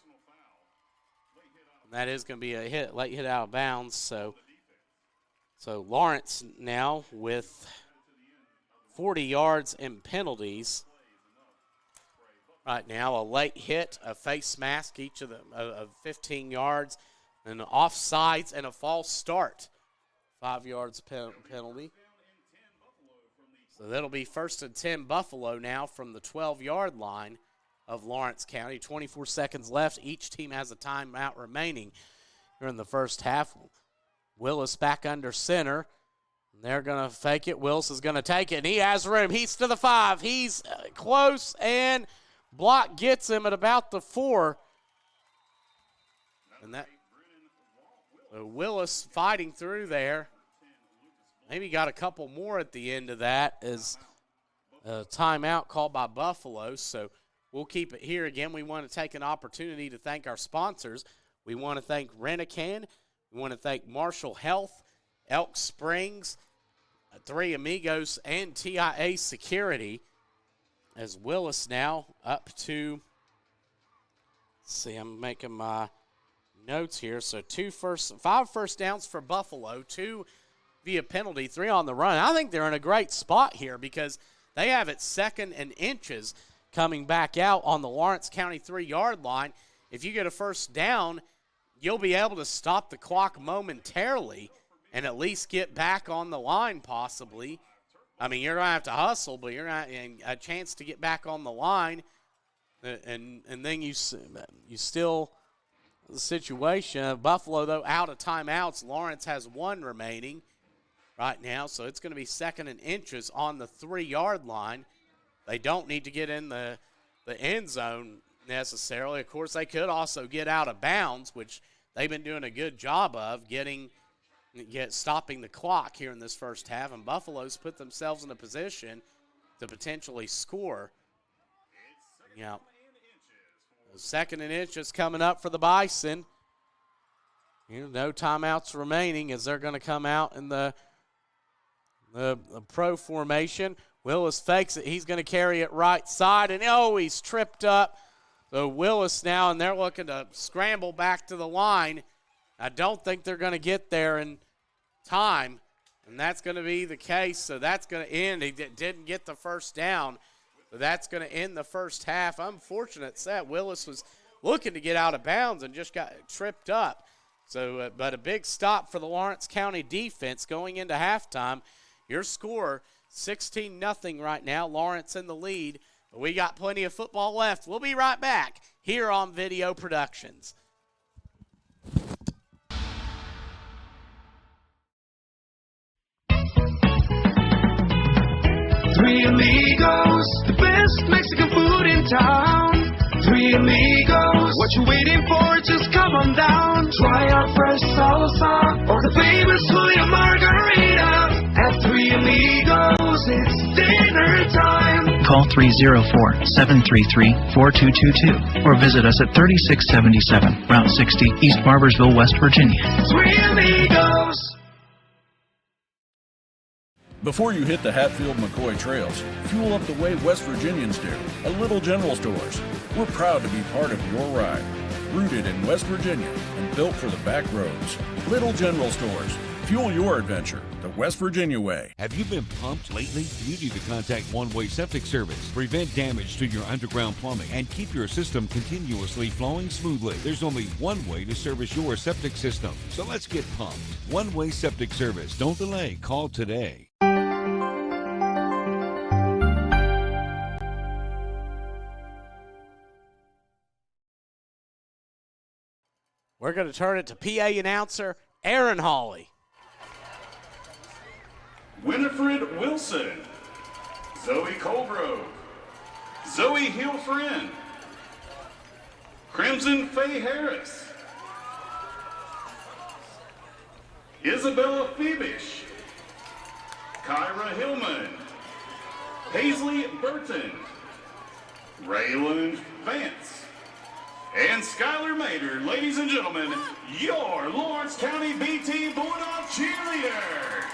And that is going to be a hit, late hit out of bounds. So Lawrence now with 40 yards and penalties. Right now, a late hit, a face mask, each of them of 15 yards, and offsides and a false start. 5 yards penalty. So that'll be 1st and 10 Buffalo now from the 12-yard line of Lawrence County. 24 seconds left. Each team has a timeout remaining here in the first half. Willis back under center. They're going to fake it. Willis is going to take it, and he has room. He's to the 5. He's close, and block gets him at about the 4. And that Willis fighting through there. Maybe got a couple more at the end of that as a timeout called by Buffalo. So we'll keep it here. Again, we want to take an opportunity to thank our sponsors. We want to thank Rent-A-Can. We want to thank Marshall Health, Elk Springs, Three Amigos, and TIA Security. As Willis now up to, let's see, I'm making my notes here. So 5 first downs for Buffalo, 2 via penalty, 3 on the run. I think they're in a great spot here because they have it 2nd and inches coming back out on the Lawrence County 3-yard line. If you get a first down, you'll be able to stop the clock momentarily and at least get back on the line possibly. I mean, you're going to have to hustle, but you're going to have a chance to get back on the line. And then you still, the situation. Buffalo, though, out of timeouts. Lawrence has 1 remaining right now, so it's going to be 2nd and inches on the 3-yard line. They don't need to get in the end zone necessarily. Of course, they could also get out of bounds, which they've been doing a good job of stopping the clock here in this first half, and Buffalo's put themselves in a position to potentially score. Yeah. 2nd and inches coming up for the Bison. No timeouts remaining as they're going to come out in the pro formation. Willis fakes it. He's going to carry it right side, and he's tripped up. So Willis now, and they're looking to scramble back to the line. I don't think they're going to get there in time, and that's going to be the case. So that's going to end. He didn't get the first down. So that's going to end the first half. Unfortunate set. Willis was looking to get out of bounds and just got tripped up. So, but a big stop for the Lawrence County defense going into halftime. Your score, 16-0 right now. Lawrence in the lead. But we got plenty of football left. We'll be right back here on Video Productions. Three Amigos, the best Mexican food in town. Three Amigos, what you waiting for? Just come on down. Try our fresh salsa or the famous Julia Margarita. At Three Amigos, it's dinner time. Call 304-733-4222 or visit us at 3677 Route 60, East Barbersville, West Virginia. Three Amigos. Before you hit the Hatfield-McCoy trails, fuel up the way West Virginians do, at Little General Stores. We're proud to be part of your ride. Rooted in West Virginia and built for the back roads. Little General Stores. Fuel your adventure the West Virginia way. Have you been pumped lately? You need to contact One Way Septic Service. Prevent damage to your underground plumbing and keep your system continuously flowing smoothly. There's only one way to service your septic system. So let's get pumped. One Way Septic Service. Don't delay. Call today. We're going to turn it to PA announcer Aaron Hawley. Winifred Wilson, Zoe Colgrove, Zoe Hill-Friend, Crimson Faye Harris, Isabella Phoebish, Kyra Hillman, Paisley Burton, Raylan Vance, and Skylar Mater. Ladies and gentlemen, your Lawrence County B-Team Bulldog cheerleaders.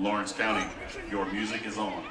Lawrence County, your music is on.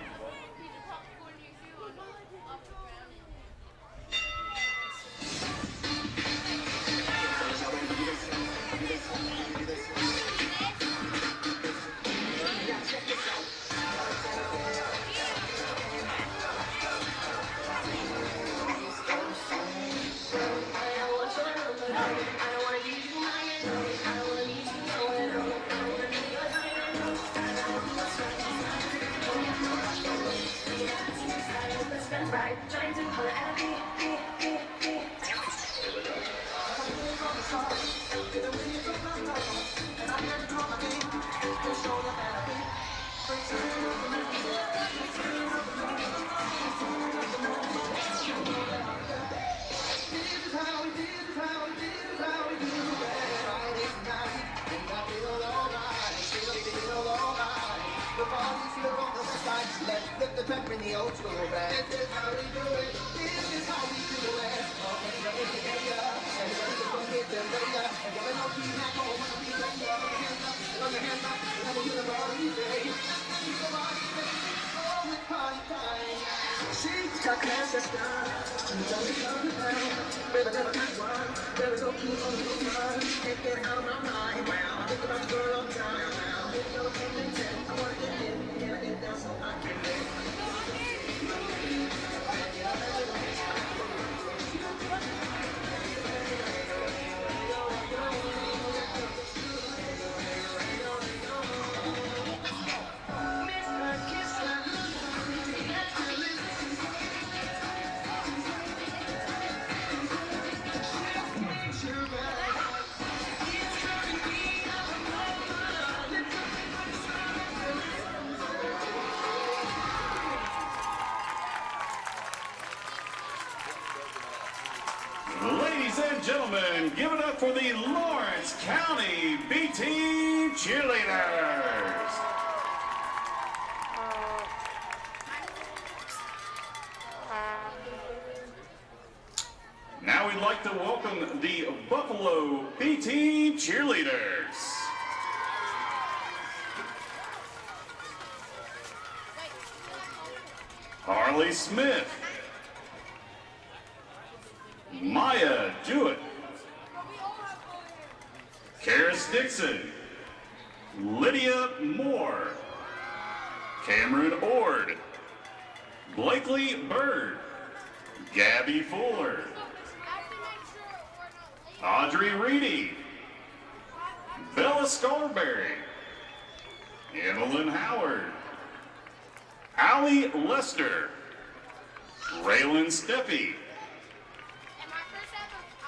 Ladies and gentlemen, give it up for the Lawrence County B-Team Cheerleaders. Now we'd like to welcome the Buffalo B-Team Cheerleaders. Harley Smith. Maya Jewett, Karis Dixon, Lydia Moore, Cameron Ord, Blakely Bird, Gabby Fuller, Audrey Reedy, Bella Scarberry, Evelyn Howard, Allie Lester, Raylan Steffi,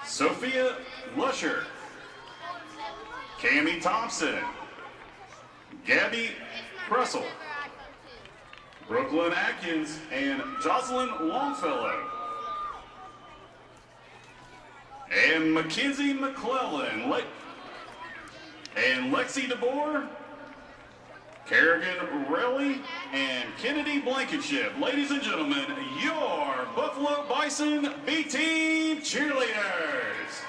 Sophia Lusher, Cammie Thompson, Gabby Pressel, Brooklyn Atkins, and Jocelyn Longfellow. And Mackenzie McClellan, and Lexi DeBoer, Kerrigan Relly, and Kennedy Blankenship. Ladies and gentlemen, your Buffalo Bison B-Team Cheerleaders.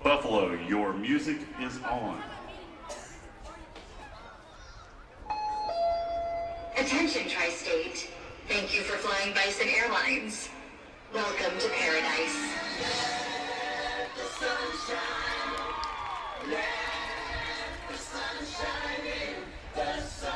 Buffalo, your music is on. Attention, Tri-State. Thank you for flying Bison Airlines. Welcome to paradise. Let the sun shine. Let the sun shine in. The sun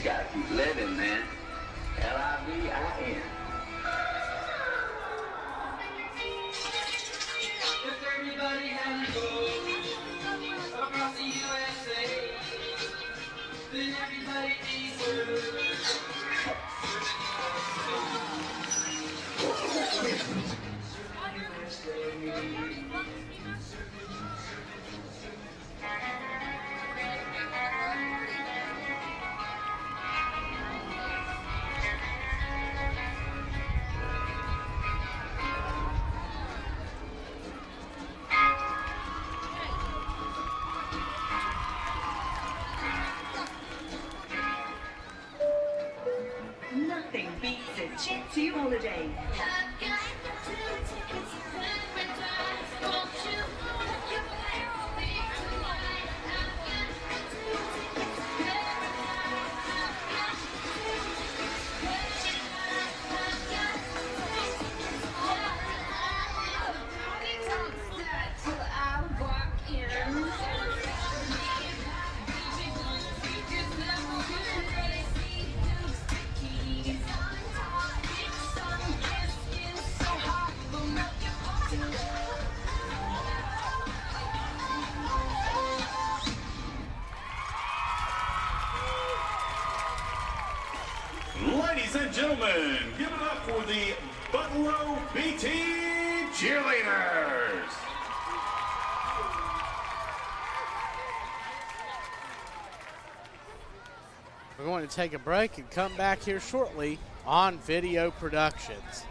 just gotta keep living, man. Livin. If everybody had a goal across the USA, then everybody deserves. Nothing beats a Jet 2 holiday. Ladies and gentlemen, give it up for the Buffalo BT Cheerleaders. We're going to take a break and come back here shortly on Video Productions.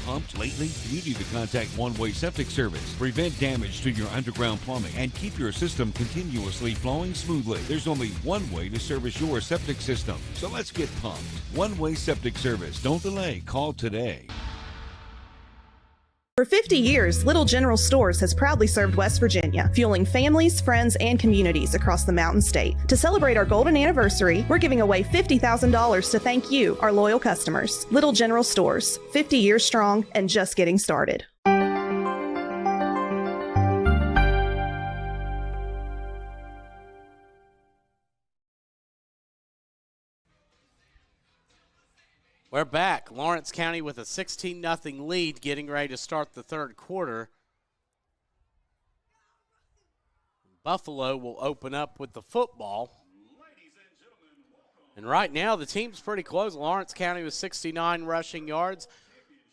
Pumped lately? You need to contact One Way Septic Service. Prevent damage to your underground plumbing and keep your system continuously flowing smoothly. There's only one way to service your septic system. So let's get pumped. One Way Septic Service. Don't delay. Call today. For 50 years, Little General Stores has proudly served West Virginia, fueling families, friends, and communities across the Mountain State. To celebrate our golden anniversary, we're giving away $50,000 to thank you, our loyal customers. Little General Stores, 50 years strong and just getting started. We're back. Lawrence County with a 16-0 lead, getting ready to start the third quarter. Buffalo will open up with the football. And right now, the team's pretty close. Lawrence County with 69 rushing yards.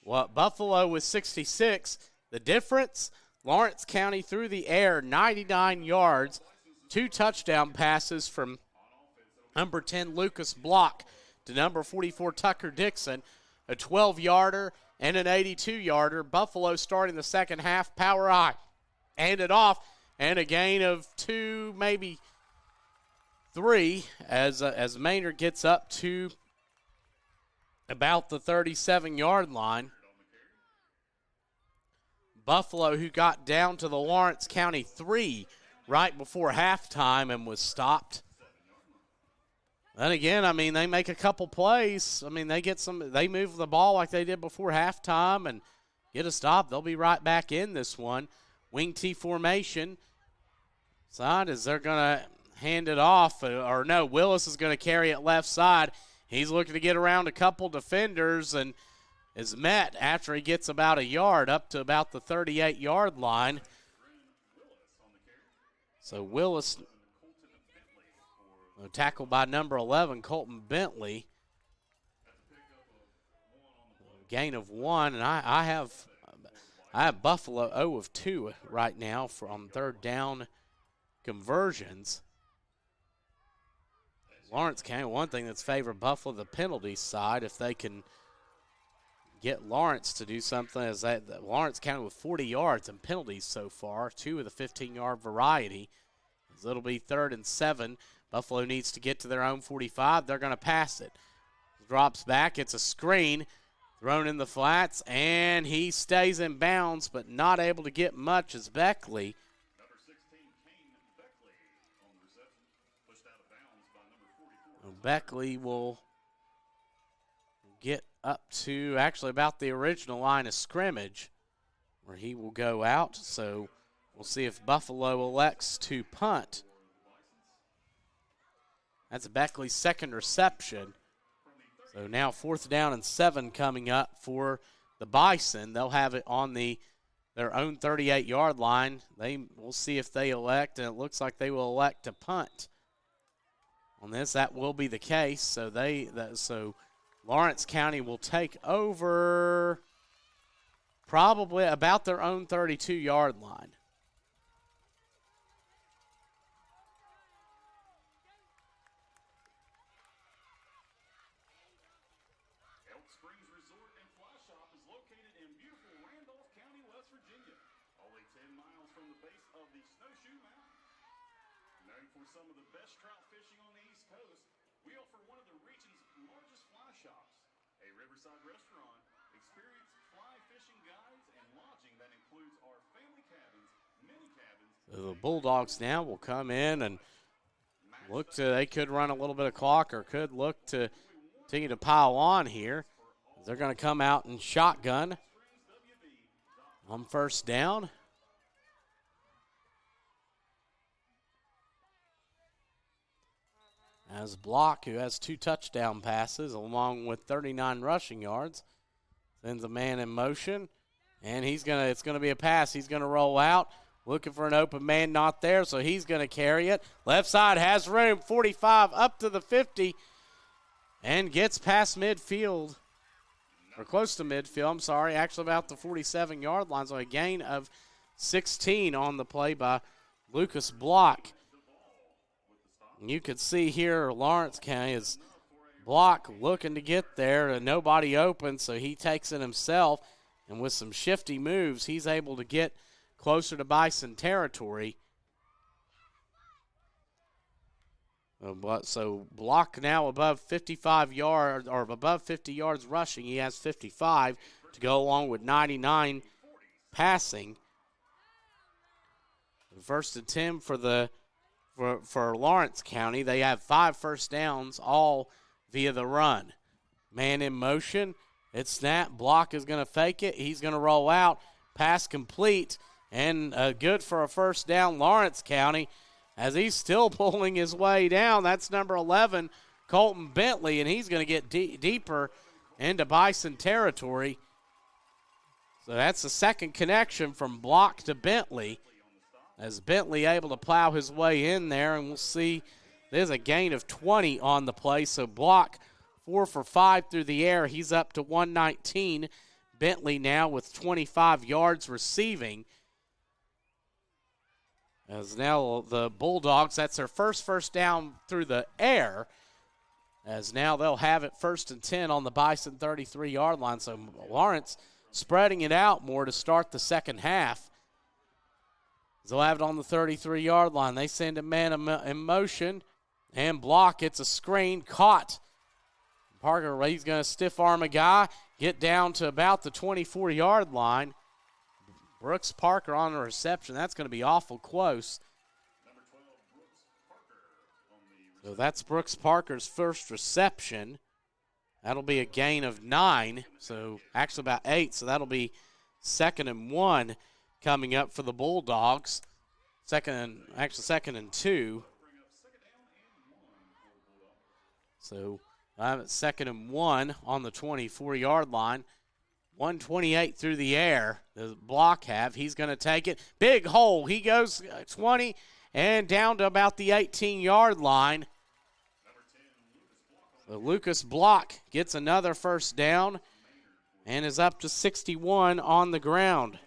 Buffalo with 66. The difference, Lawrence County through the air, 99 yards. 2 touchdown passes from number 10, Lucas Block, to number 44, Tucker Dixon, a 12-yarder and an 82-yarder. Buffalo starting the second half, power I. Hand it off, and a gain of 2, maybe 3, as Maynard gets up to about the 37-yard line. Buffalo, who got down to the Lawrence County 3 right before halftime and was stopped. And again, I mean, they make a couple plays. I mean, they move the ball like they did before halftime and get a stop. They'll be right back in this one. Wing T formation. Side is they're going to hand it off, or no, Willis is going to carry it left side. He's looking to get around a couple defenders and is met after he gets about a yard up to about the 38-yard line. So Willis, tackled by number 11, Colton Bentley. Gain of 1, and I have Buffalo 0 of 2 right now from third down conversions. Lawrence County, one thing that's favored Buffalo, the penalty side. If they can get Lawrence to do something, as that Lawrence County with 40 yards and penalties so far, 2 of the 15-yard variety. As it'll be 3rd and 7. Buffalo needs to get to their own 45. They're going to pass it. Drops back. It's a screen. Thrown in the flats, and he stays in bounds, but not able to get much as Beckley. Number 16, Kane Beckley on the reception. Pushed out of bounds by number 44. Beckley will get up to actually about the original line of scrimmage where he will go out. So we'll see if Buffalo elects to punt. That's Beckley's second reception. So now 4th down and 7 coming up for the Bison. They'll have it on their own 38-yard line. We'll see if they elect, and it looks like they will elect to punt. On this, that will be the case. So Lawrence County will take over probably about their own 32-yard line. Some of the best trout fishing on the East Coast, we offer one of the region's largest fly shops, a riverside restaurant, experienced fly fishing guides, and lodging that includes our family cabins, mini cabins. So the Bulldogs now will come in and they could run a little bit of clock or could look to continue to pile on here. They're going to come out and shotgun on 1st down. As Block, who has 2 touchdown passes along with 39 rushing yards, sends a man in motion, and it's going to be a pass. He's going to roll out, looking for an open man, not there, so he's going to carry it. Left side has room, 45 up to the 50, and gets past midfield, or close to midfield, I'm sorry, actually about the 47-yard line, so a gain of 16 on the play by Lucas Block. You could see here Lawrence County is Block looking to get there and nobody open, so he takes it himself. And with some shifty moves, he's able to get closer to Bison territory. So Block now above 55 yards or above 50 yards rushing. He has 55 to go along with 99 passing. 1st and 10 for Lawrence County. They have 5 first downs, all via the run. Man in motion. It's snap. Block is going to fake it. He's going to roll out. Pass complete. And good for a 1st down, Lawrence County, as he's still pulling his way down. That's number 11, Colton Bentley, and he's going to get deeper into Bison territory. So that's the second connection from Block to Bentley, as Bentley able to plow his way in there, and we'll see there's a gain of 20 on the play. So Block 4 for 5 through the air. He's up to 119. Bentley now with 25 yards receiving. As now the Bulldogs, that's their first down through the air, as now they'll have it 1st and 10 on the Bison 33-yard line. So Lawrence spreading it out more to start the second half. They'll have it on the 33-yard line. They send a man in motion, and Block. It's a screen, caught. Parker, he's going to stiff arm a guy, get down to about the 24-yard line. Brooks Parker on the reception. That's going to be awful close. So that's Brooks Parker's first reception. That'll be a gain of 9, so actually about 8, so that'll be 2nd and 1 coming up for the Bulldogs. Second and 2. So I'm at 2nd and 1 on the 24-yard line. 128 through the air. The Block have. He's going to take it. Big hole. He goes 20 and down to about the 18-yard line. So Lucas Block gets another 1st down and is up to 61 on the ground.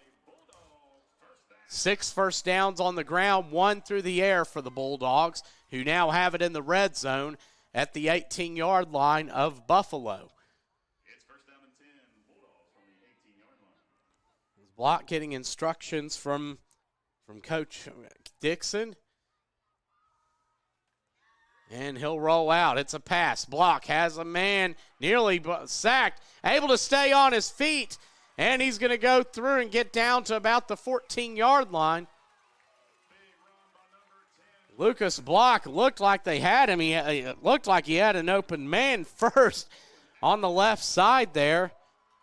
6 first downs on the ground, 1 through the air for the Bulldogs, who now have it in the red zone at the 18-yard line of Buffalo. It's 1st down and 10, Bulldogs from the 18-yard line. Block getting instructions from Coach Dixon. And he'll roll out. It's a pass. Block has a man nearly sacked, able to stay on his feet. And he's going to go through and get down to about the 14-yard line. Lucas Block looked like they had him. It looked like he had an open man first. on the left side there.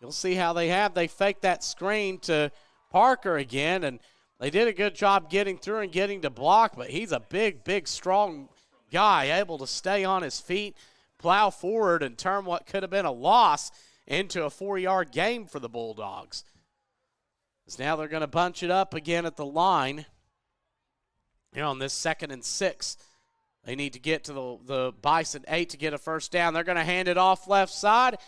You'll see how they faked that screen to Parker again, and they did a good job getting through and getting to block, but he's a big, big, strong guy, able to stay on his feet, plow forward, and turn what could have been a loss into a 4-yard gain for the Bulldogs. As now they're going to bunch it up again at the line. Here on this 2nd and 6. They need to get to the Bison 8 to get a first down. They're going to hand it off left side.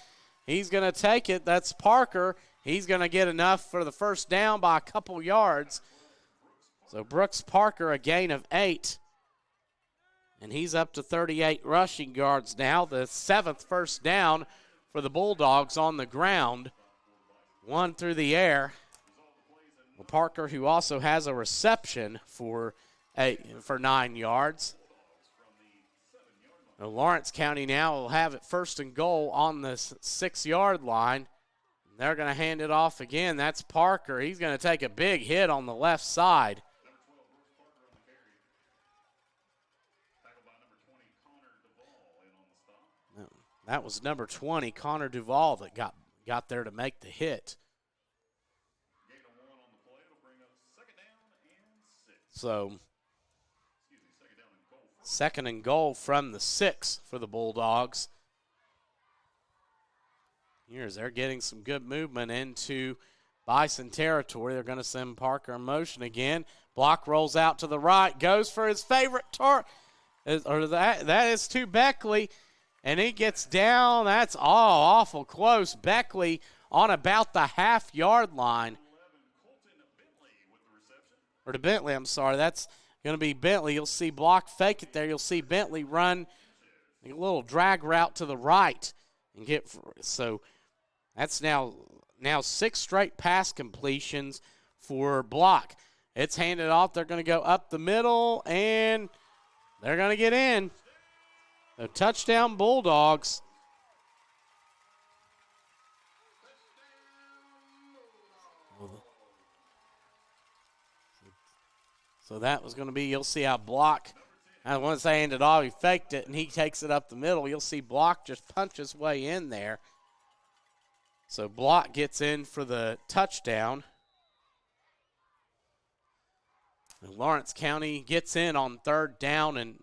He's going to take it. That's Parker. He's going to get enough for the first down by a couple yards. So Brooks Parker, a gain of 8. And he's up to 38 rushing yards now. The 7th first down for the Bulldogs on the ground. 1 through the air. Well, Parker, who also has a reception for 9 yards. Now, Lawrence County now will have it 1st and goal on the 6-yard line. They're going to hand it off again. That's Parker. He's going to take a big hit on the left side. That was number 20, Connor Duvall, that got there to make the hit. So, 2nd and goal from the 6 for the Bulldogs. Here's they're getting some good movement into Bison territory. They're going to send Parker in motion again. Block rolls out to the right, goes for his favorite target. That is to Beckley, and he gets down. That's awful close. Beckley on about the half-yard line. Or to Bentley, I'm sorry. That's going to be Bentley. You'll see block fake it there. You'll see Bentley run a little drag route to the right and get so that's now 6 straight pass completions for block. It's handed off. They're going to go up the middle, and they're going to get in. A touchdown Bulldogs. So that was going to be, you'll see how block, once they handed off, he faked it, and he takes it up the middle. You'll see block just punch his way in there. So block gets in for the touchdown. And Lawrence County gets in on 3rd down and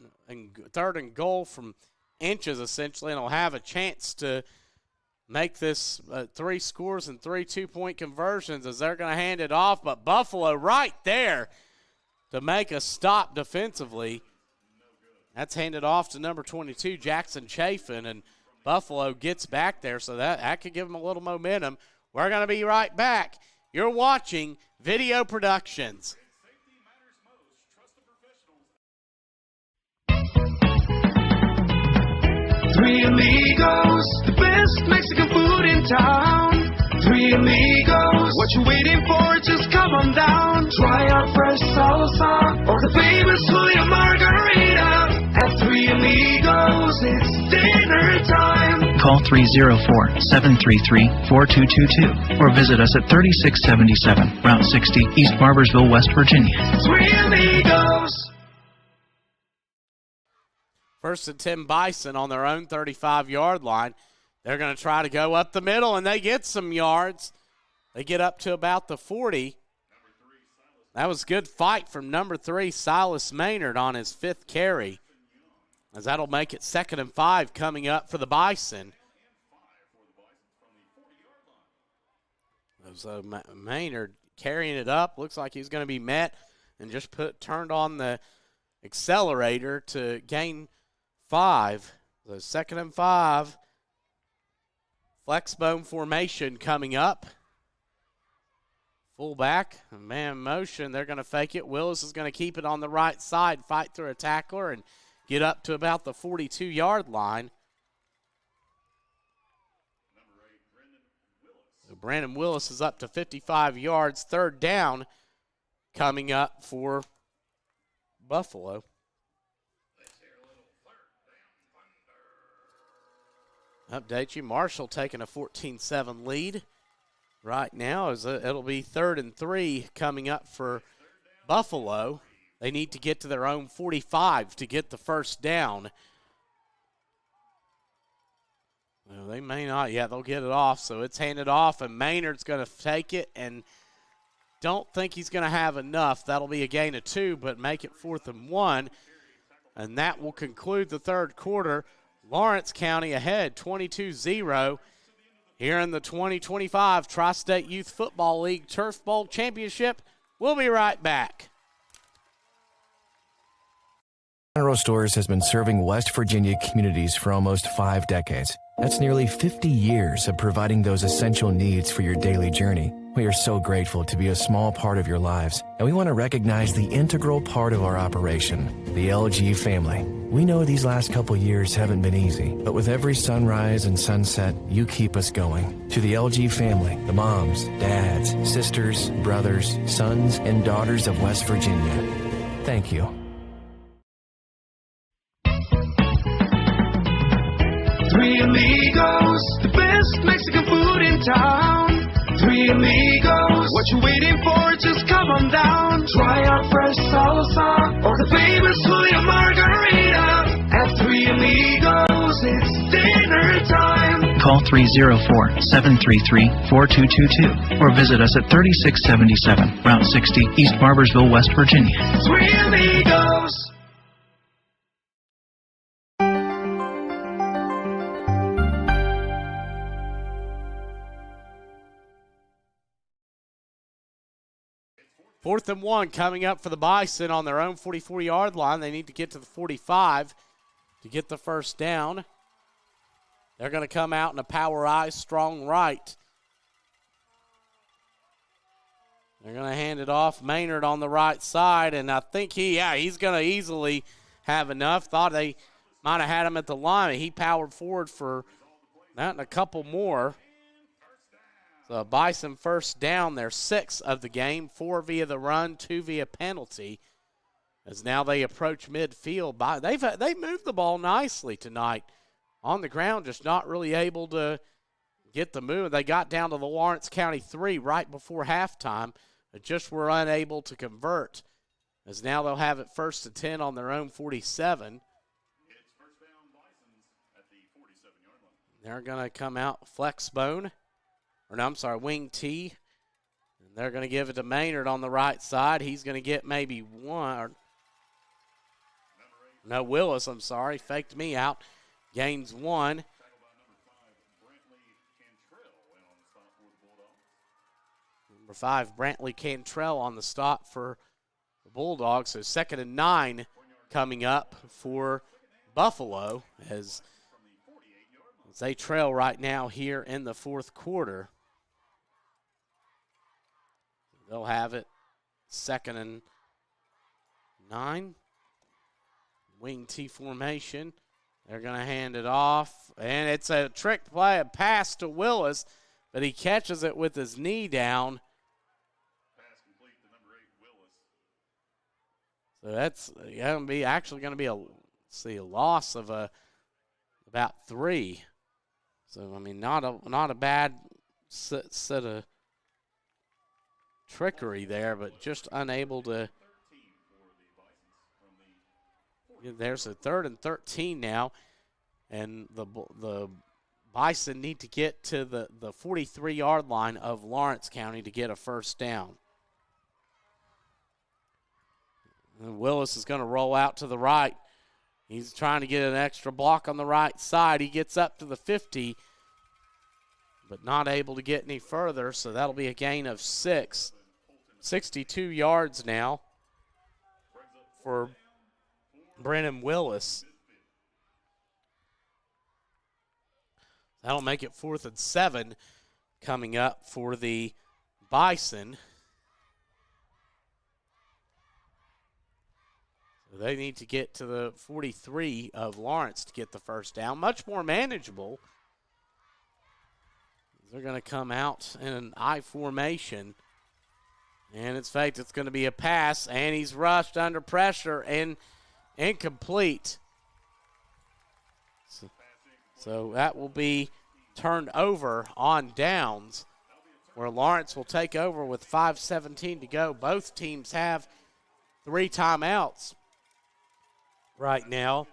3rd and goal from inches, essentially, and will have a chance to make this 3 scores and 3 2-point conversions as they're going to hand it off. But Buffalo right there to make a stop defensively. That's handed off to number 22, Jackson Tsyfl, and Buffalo gets back there, so that could give them a little momentum. We're going to be right back. You're watching Video Productions. Three amigos, the best Mexican food in town. Three amigos, what you waiting for? Just come on down. Try our fresh salsa or the famous Julio Margarita. At Three Amigos, it's dinner time. Call 304-733-4222 or visit us at 3677 Route 60, East Barbersville, West Virginia. Three Amigos. 1st and 10 Bison on their own 35-yard line. They're going to try to go up the middle, and they get some yards. They get up to about the 40. That was a good fight from number 3, Silas Maynard, on his 5th carry, as that'll make it 2nd and 5 coming up for the Bison. So Maynard carrying it up. Looks like he's going to be met and just turned on the accelerator to gain 5. So 2nd and 5. Flexbone formation coming up. Fullback, man motion. They're going to fake it. Willis is going to keep it on the right side, fight through a tackler, and get up to about the 42-yard line. So Brandon Willis is up to 55 yards. 3rd down coming up for Buffalo. Update you, Marshall taking a 14-7 lead right now. It'll be 3rd and 3 coming up for Buffalo. They need to get to their own 45 to get the first down. Well, they may not. Yeah, they'll get it off. So it's handed off, and Maynard's going to take it, and don't think he's going to have enough. That'll be a gain of 2, but make it 4th and 1. And that will conclude the third quarter. Lawrence County ahead 22-0 here in the 2025 Tri-State Youth Football League Turf Bowl Championship. We'll be right back. General Stores has been serving West Virginia communities for almost 5 decades. That's nearly 50 years of providing those essential needs for your daily journey. We are so grateful to be a small part of your lives, and we want to recognize the integral part of our operation, the LG family. We know these last couple years haven't been easy, but with every sunrise and sunset, you keep us going. To the LG family, the moms, dads, sisters, brothers, sons, and daughters of West Virginia, thank you. Three Amigos, the best Mexican food in town. Three Amigos, what you waiting for? Just come on down. Try our fresh salsa or the famous Julia Margarita. At Three Amigos, it's dinner time. Call 304-733-4222 or visit us at 3677 Route 60, East Barbersville, West Virginia. Three Amigos. Fourth and 1 coming up for the Bison on their own 44-yard line. They need to get to the 45 to get the first down. They're going to come out in a power I, strong right. They're going to hand it off. Maynard on the right side, and I think he's going to easily have enough. Thought they might have had him at the line. He powered forward for that and a couple more. So Bison first down, their 6th of the game, 4 via the run, 2 via penalty. As now they approach midfield. They moved the ball nicely tonight on the ground, just not really able to get the move. They got down to the Lawrence County 3 right before halftime, but just were unable to convert. As now they'll have it 1st and 10 on their own 47. It's first down Bisons at the 47-yard line. They're going to come out flex bone. Wing T. And they're going to give it to Maynard on the right side. He's going to get maybe one. No, Willis, faked me out. Gains 1. Number 5, Brantley Cantrell on the stop for the Bulldogs. So 2nd and 9 coming up for Buffalo as they trail right now here in the fourth quarter. They'll have it 2nd and 9. Wing T formation. They're going to hand it off. And it's a trick play, a pass to Willis, but he catches it with his knee down. Pass complete to number 8, Willis. So that's going to be a loss of about 3. So, not a bad set of trickery there, but just unable to. There's a 3rd and 13 now, and the Bison need to get to the 43-yard line of Lawrence County to get a first down. And Willis is going to roll out to the right. He's trying to get an extra block on the right side. He gets up to the 50, but not able to get any further, so that'll be a gain of 6. 62 yards now for Brennan Willis. That'll make it 4th and 7 coming up for the Bison. So they need to get to the 43 of Lawrence to get the first down. Much more manageable. They're going to come out in an I formation. And it's faked. It's going to be a pass, and he's rushed under pressure and incomplete. So that will be turned over on downs, where Lawrence will take over with 5:17 to go. Both teams have 3 timeouts right now.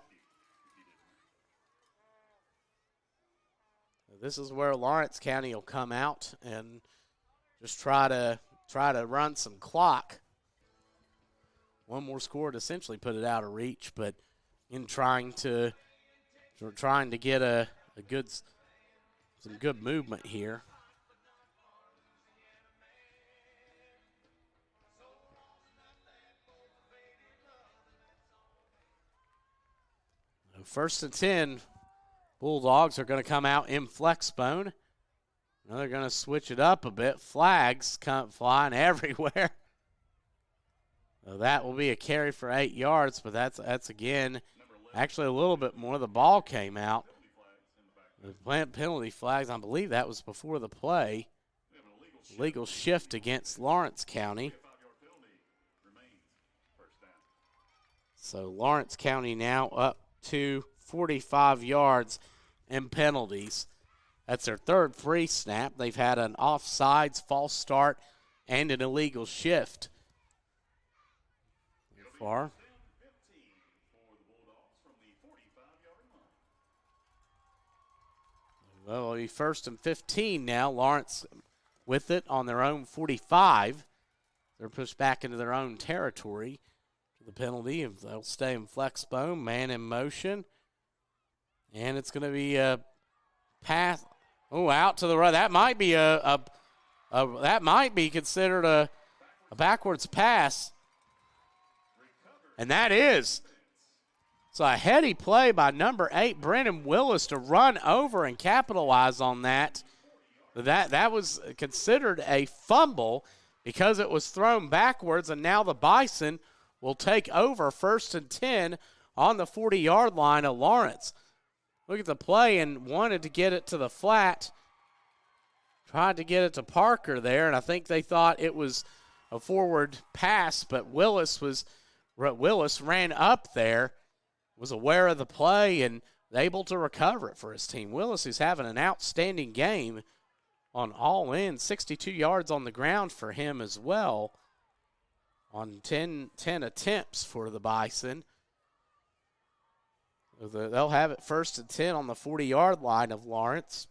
This is where Lawrence County will come out and just try to run some clock. One more score to essentially put it out of reach, but in trying to get some good movement here. First and 10, Bulldogs are going to come out in flex bone. Now they're going to switch it up a bit. Flags come flying everywhere. So that will be a carry for 8 yards, but that's again, actually a little bit more. The ball came out. The penalty flags, I believe that was before the play. Legal shift against Lawrence County. So Lawrence County now up to 45 yards and penalties. That's their third free snap. They've had an offsides, false start, and an illegal shift. Far. Well, it'll be first and 15 now. Lawrence with it on their own 45. They're pushed back into their own territory. The penalty, if they'll stay in flex bone, man in motion. And it's going to be a pass. Oh, out to the right. That might be that might be considered a backwards pass. And that is. So a heady play by number 8, Brennan Willis, to run over and capitalize on that. That was considered a fumble because it was thrown backwards, and now the Bison will take over first and 10 on the 40-yard line of Lawrence. Look at the play and wanted to get it to the flat. Tried to get it to Parker there, and I think they thought it was a forward pass, but Willis ran up there, was aware of the play, and able to recover it for his team. Willis is having an outstanding game on all in, 62 yards on the ground for him as well on 10 attempts for the Bison. They'll have it first and 10 on the 40-yard line of Lawrence.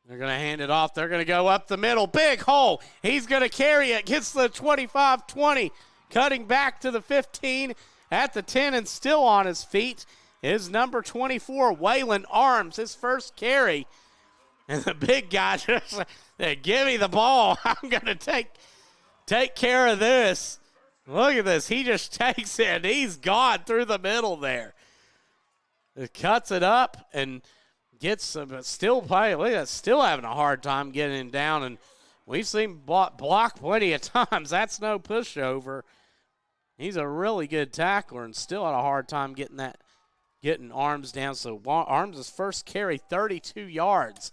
They're going to hand it off. They're going to go up the middle. Big hole. He's going to carry it. Gets the 25-20. Cutting back to the 15 at the 10 and still on his feet is number 24, Waylon Arms, his first carry. And the big guy just said, give me the ball. I'm going to take care of this. Look at this. He just takes it, and he's gone through the middle there. It cuts it up and gets but still playing. Look at that, still having a hard time getting him down. And we've seen block plenty of times. That's no pushover. He's a really good tackler and still had a hard time getting Arms down. So Arms' first carry, 32 yards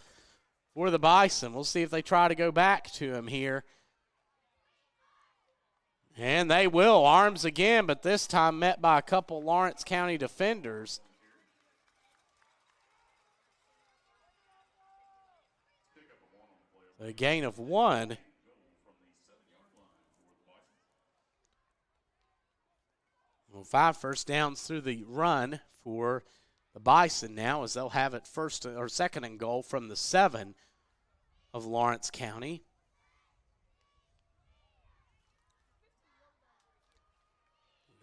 for the Bison. We'll see if they try to go back to him here. And they will. Arms again, but this time met by a couple Lawrence County defenders. A gain of 1. Well, 5 first downs through the run for the Bison now, as they'll have it second and goal from the 7 of Lawrence County.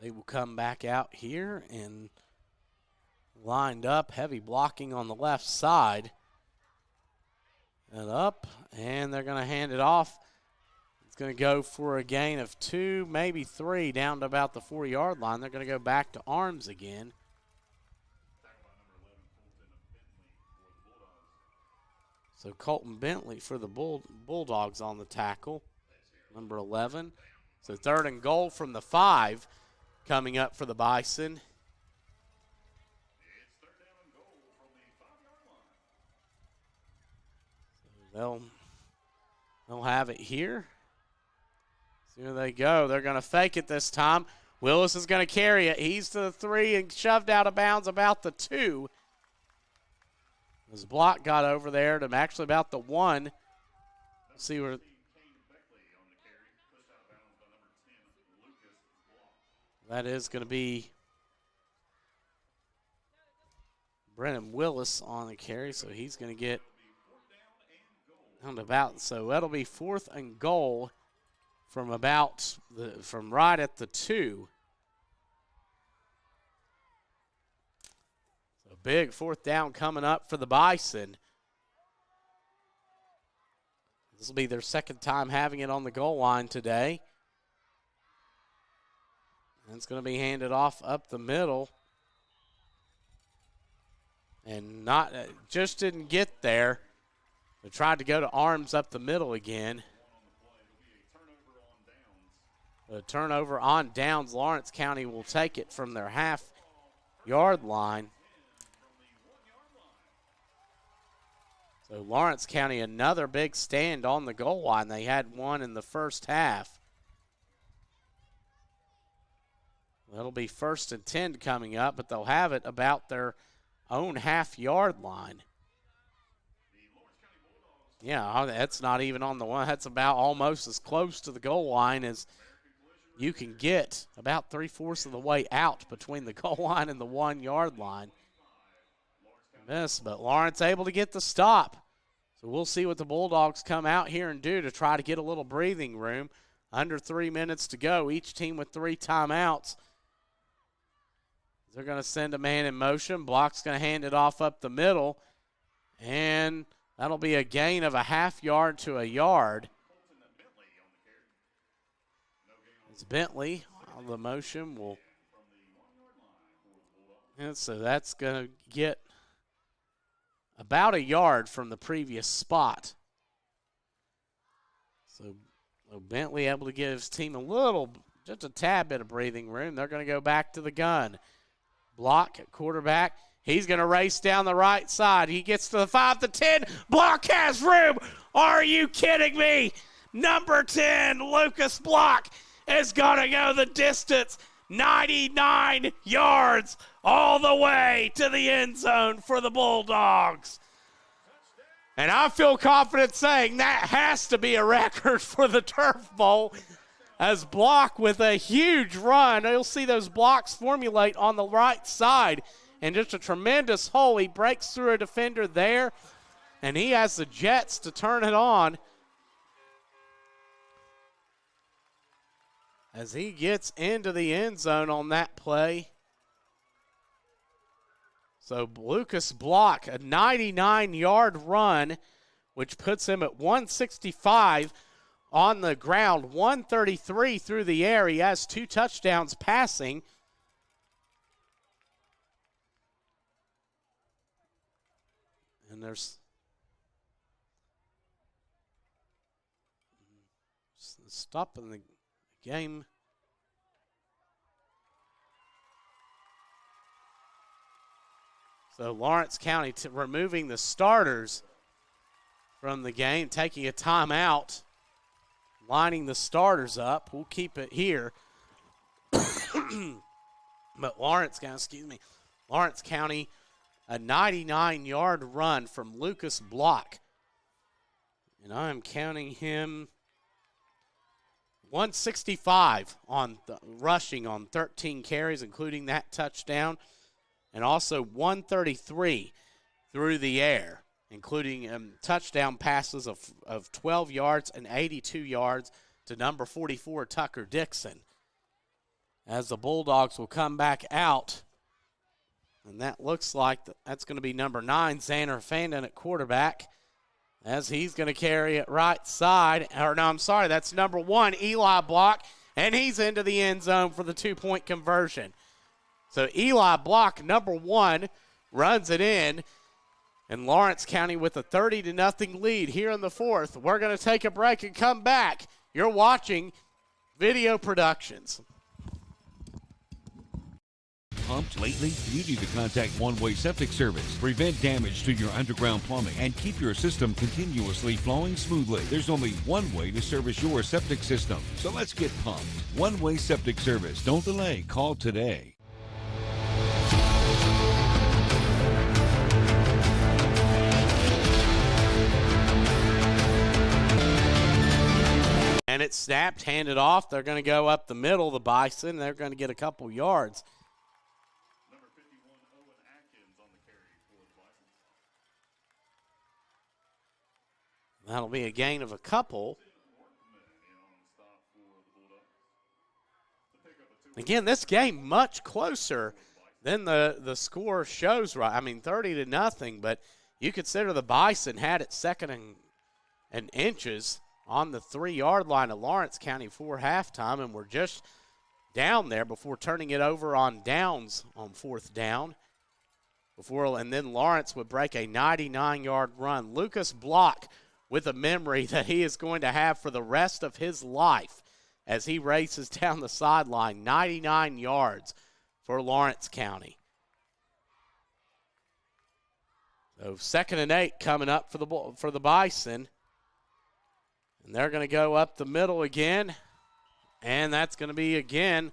They will come back out here and lined up, heavy blocking on the left side. And up, and they're going to hand it off. It's going to go for a gain of 2, maybe 3, down to about the 4-yard line. They're going to go back to Arms again. So Colton Bentley for the Bulldogs on the tackle, number 11. So third and goal from the 5 coming up for the Bison. They'll have it here. So here they go. They're going to fake it this time. Willis is going to carry it. He's to the 3 and shoved out of bounds about the 2. His block got over there to actually about the 1. See where. That is going to be Brennan Willis on the carry, so he's going to get on about. So that'll be 4th and goal from from right at the 2. So big 4th down coming up for the Bison. This will be their 2nd time having it on the goal line today. And it's going to be handed off up the middle. And just didn't get there. They tried to go to arms up the middle again. A turnover on downs. Lawrence County will take it from their half-yard line. So Lawrence County, another big stand on the goal line. They had one in the first half. That'll be 1st and 10 coming up, but they'll have it about their own half-yard line. Yeah, that's not even on the one. That's about almost as close to the goal line as you can get, about 3/4 of the way out between the goal line and the 1-yard line. But Lawrence able to get the stop. So we'll see what the Bulldogs come out here and do to try to get a little breathing room. Under 3 minutes to go, each team with 3 timeouts. They're going to send a man in motion. Block's going to hand it off up the middle. And that'll be a gain of a half-yard to a yard. It's Bentley on the motion. And so that's going to get about a yard from the previous spot. So Bentley able to give his team just a tad bit of breathing room. They're going to go back to the gun. Block at quarterback. He's going to race down the right side. He gets to the 5 to 10. Block has room. Are you kidding me? Number 10, Lucas Block, is going to go the distance. 99 yards all the way to the end zone for the Bulldogs. And I feel confident saying that has to be a record for the Turf Bowl. As Block with a huge run. You'll see those blocks formulate on the right side. And just a tremendous hole. He breaks through a defender there. And he has the jets to turn it on. As he gets into the end zone on that play. So Lucas Block, a 99-yard run, which puts him at 165 on the ground, 133 through the air. He has 2 touchdowns passing. And there's stopping the game. So Lawrence County removing the starters from the game, taking a timeout. Lining the starters up. We'll keep it here. But Lawrence County, a 99-yard run from Lucas Block. And I'm counting him 165 on rushing on 13 carries, including that touchdown. And also 133 through the air, including touchdown passes of 12 yards and 82 yards to number 44, Tucker Dixon. As the Bulldogs will come back out, and that looks like that's going to be number 9, Xander Fandon at quarterback, as he's going to carry it right side. Or no, I'm sorry, that's number 1, Eli Block, and he's into the end zone for the 2-point conversion. So Eli Block, number 1, runs it in. And Lawrence County with a 30-0 lead here in the 4th. We're going to take a break and come back. You're watching Video Productions. Pumped lately? You need to contact One Way Septic Service. Prevent damage to your underground plumbing and keep your system continuously flowing smoothly. There's only one way to service your septic system. So let's get pumped. One Way Septic Service. Don't delay. Call today. And it's snapped, handed off. They're going to go up the middle, the Bison. They're going to get a couple yards. Number 51, Owen Atkins on the carry for That'll be a gain of a couple. Again, this game much closer than the score shows, right? I mean, 30-0, but you consider the Bison had it second and inches on the 3-yard line of Lawrence County for halftime, and we're just down there before turning it over on downs on 4th down. And then Lawrence would break a 99-yard run. Lucas Block with a memory that he is going to have for the rest of his life as he races down the sideline, 99 yards for Lawrence County. So 2nd and 8 coming up for the Bison. And they're going to go up the middle again. And that's going to be again,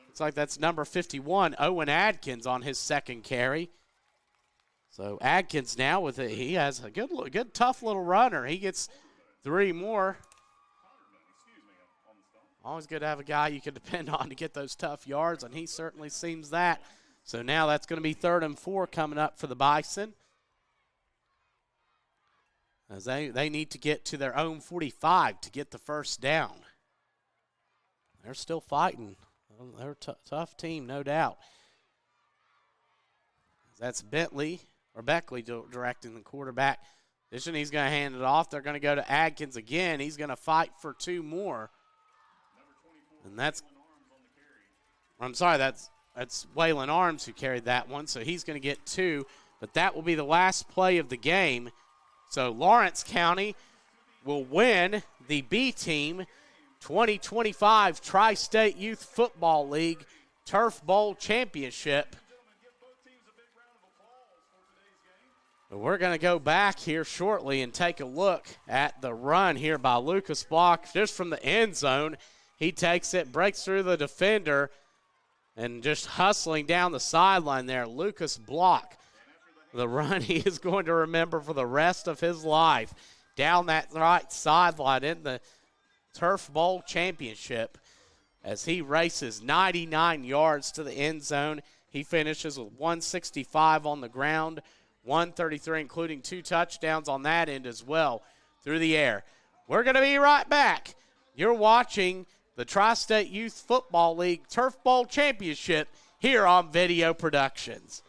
looks like that's number 51, Owen Adkins on his second carry. So Adkins now he has a good tough little runner. He gets 3 more. Always good to have a guy you can depend on to get those tough yards, and he certainly seems that. So now that's going to be 3rd and 4 coming up for the Bison. As they need to get to their own 45 to get the first down. They're still fighting. They're a tough team, no doubt. That's Beckley directing the quarterback. He's going to hand it off. They're going to go to Adkins again. He's going to fight for 2 more. And that's Waylon Arms who carried that one, so he's going to get 2. But that will be the last play of the game. So Lawrence County will win the B Team 2025 Tri-State Youth Football League Turf Bowl Championship. We're going to go back here shortly and take a look at the run here by Lucas Block just from the end zone. He takes it, breaks through the defender, and just hustling down the sideline there. Lucas Block, the run he is going to remember for the rest of his life. Down that right sideline in the Turf Bowl Championship as he races 99 yards to the end zone. He finishes with 165 on the ground, 133, including 2 touchdowns on that end as well through the air. We're going to be right back. You're watching the Tri-State Youth Football League Turf Bowl Championship here on Video Productions.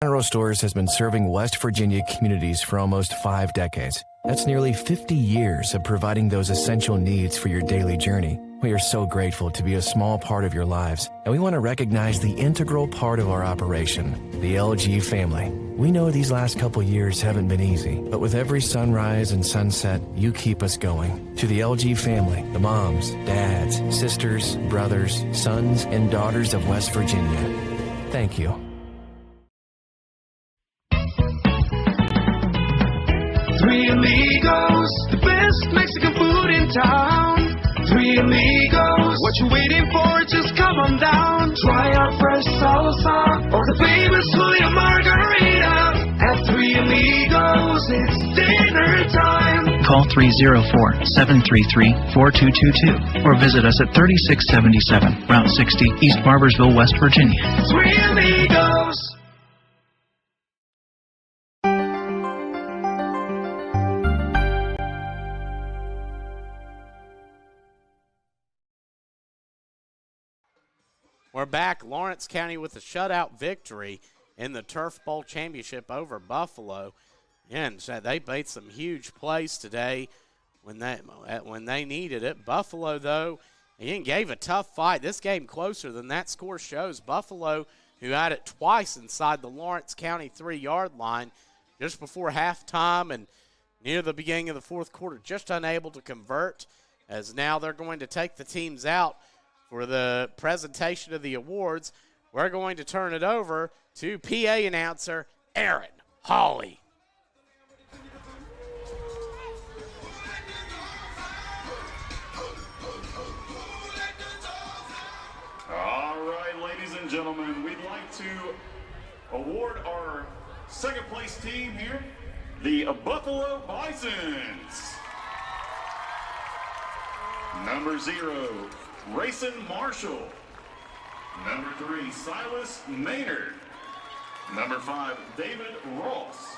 General Stores has been serving West Virginia communities for almost 5 decades. That's nearly 50 years of providing those essential needs for your daily journey. We are so grateful to be a small part of your lives, and we want to recognize the integral part of our operation, the LG family. We know these last couple years haven't been easy, but with every sunrise and sunset, you keep us going. To the LG family, the moms, dads, sisters, brothers, sons, and daughters of West Virginia, thank you. Three Amigos, the best Mexican food in town. Three Amigos, what you waiting for? Just come on down. Try our fresh salsa or the famous Julia Margarita. At Three Amigos, it's dinner time. Call 304-733-4222 or visit us at 3677 Route 60, East Barbersville, West Virginia. Three Amigos. We're back. Lawrence County with a shutout victory in the Turf Bowl Championship over Buffalo. And they made some huge plays today when they needed it. Buffalo, though, again, gave a tough fight. This game closer than that score shows. Buffalo, who had it twice inside the Lawrence County 3-yard line just before halftime and near the beginning of the fourth quarter, just unable to convert, as now they're going to take the teams out for the presentation of the awards. We're going to turn it over to PA announcer Aaron Hawley. All right, ladies and gentlemen, we'd like to award our second place team here, the Buffalo Bisons. Number 0, Rayson Marshall. Number 3, Silas Maynard. Number 5, David Ross.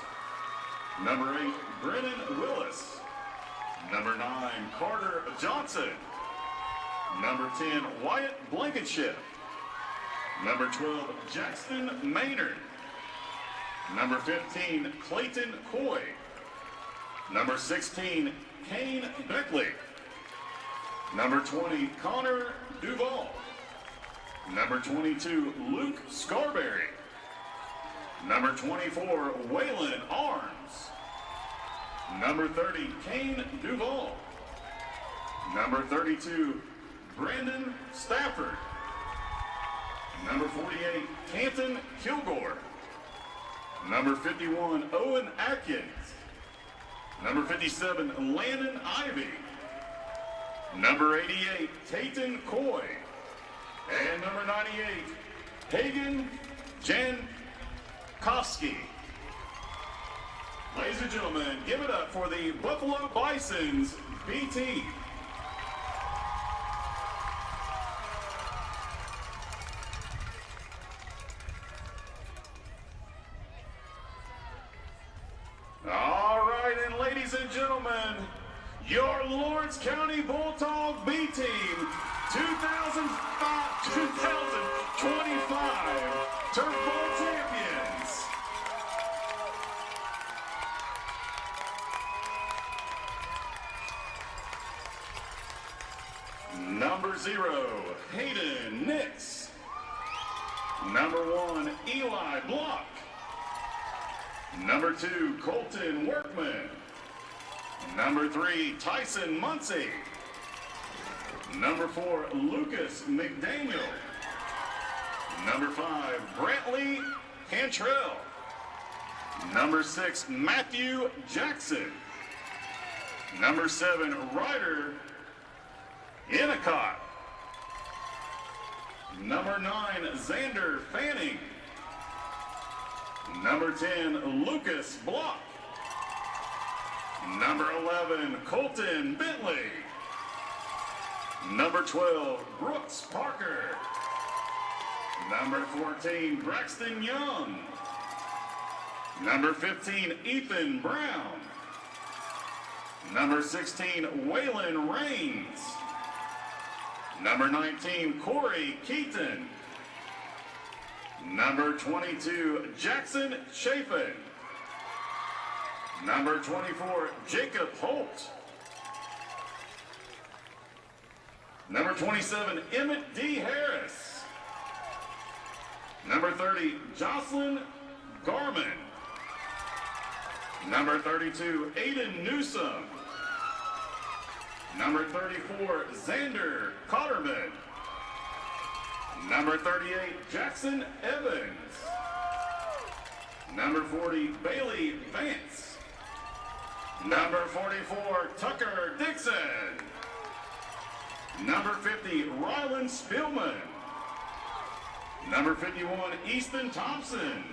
Number 8, Brennan Willis. Number 9, Carter Johnson. Number 10, Wyatt Blankenship. Number 12, Jackson Maynard. Number 15, Clayton Coy. Number 16, Kane Beckley. Number 20, Connor Duval. Number 22, Luke Scarberry. Number 24, Waylon Arms. Number 30, Kane Duval. Number 32, Brandon Stafford. Number 48, Canton Kilgore. Number 51, Owen Atkins. Number 57, Landon Ivy. Number 88, Tayton Coy. And number 98, Hagen Jankowski. Ladies and gentlemen, give it up for the Buffalo Bison's B team. All right, and ladies and gentlemen, your Lawrence County Bulldog B team 2025 Turf Bowl champions. Number 0, Hayden Nix. Number 1, Eli Block. Number 2, Colton Workman. Number 3, Tyson Muncie. Number 4, Lucas McDaniel. Number 5, Brantley Cantrell. Number 6, Matthew Jackson. Number 7, Ryder Innocott. Number 9, Xander Fanning. Number 10, Lucas Block. Number 11, Colton Bentley. Number 12, Brooks Parker. Number 14, Braxton Young. Number 15, Ethan Brown. Number 16, Waylon Raines. Number 19, Corey Keaton. Number 22, Jackson Chafin. Number 24, Jacob Holt. Number 27, Emmett D. Harris. Number 30, Jocelyn Garman. Number 32, Aiden Newsom. Number 34, Xander Cotterman. Number 38, Jackson Evans. Number 40, Bailey Vance. Number 44, Tucker Dixon. Number 50, Rylan Spillman. Number 51, Easton Thompson.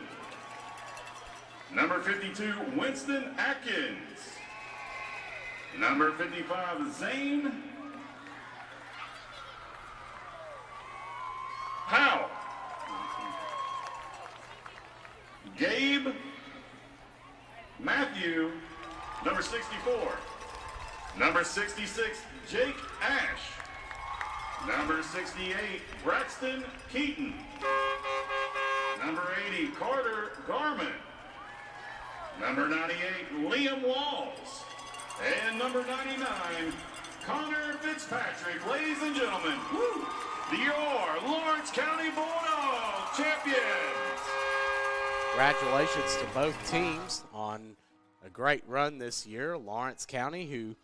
Number 52, Winston Atkins. Number 55, Zane Howe. Gabe Matthew, number 64. Number 66, Jake Ash. Number 68, Braxton Keaton. Number 80, Carter Garman. Number 98, Liam Walls. And number 99, Connor Fitzpatrick. Ladies and gentlemen, your Lawrence County Bulldog champions. Congratulations to both teams on a great run this year. Lawrence County, who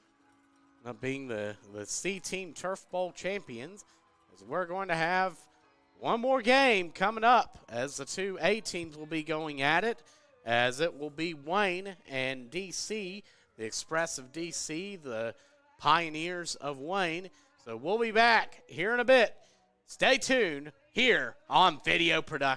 being the C Team Turf Bowl champions, as we're going to have one more game coming up as the two A teams will be going at it, as it will be Wayne and DC, the Express of DC, the Pioneers of Wayne. So we'll be back here in a bit. Stay tuned here on Video Production.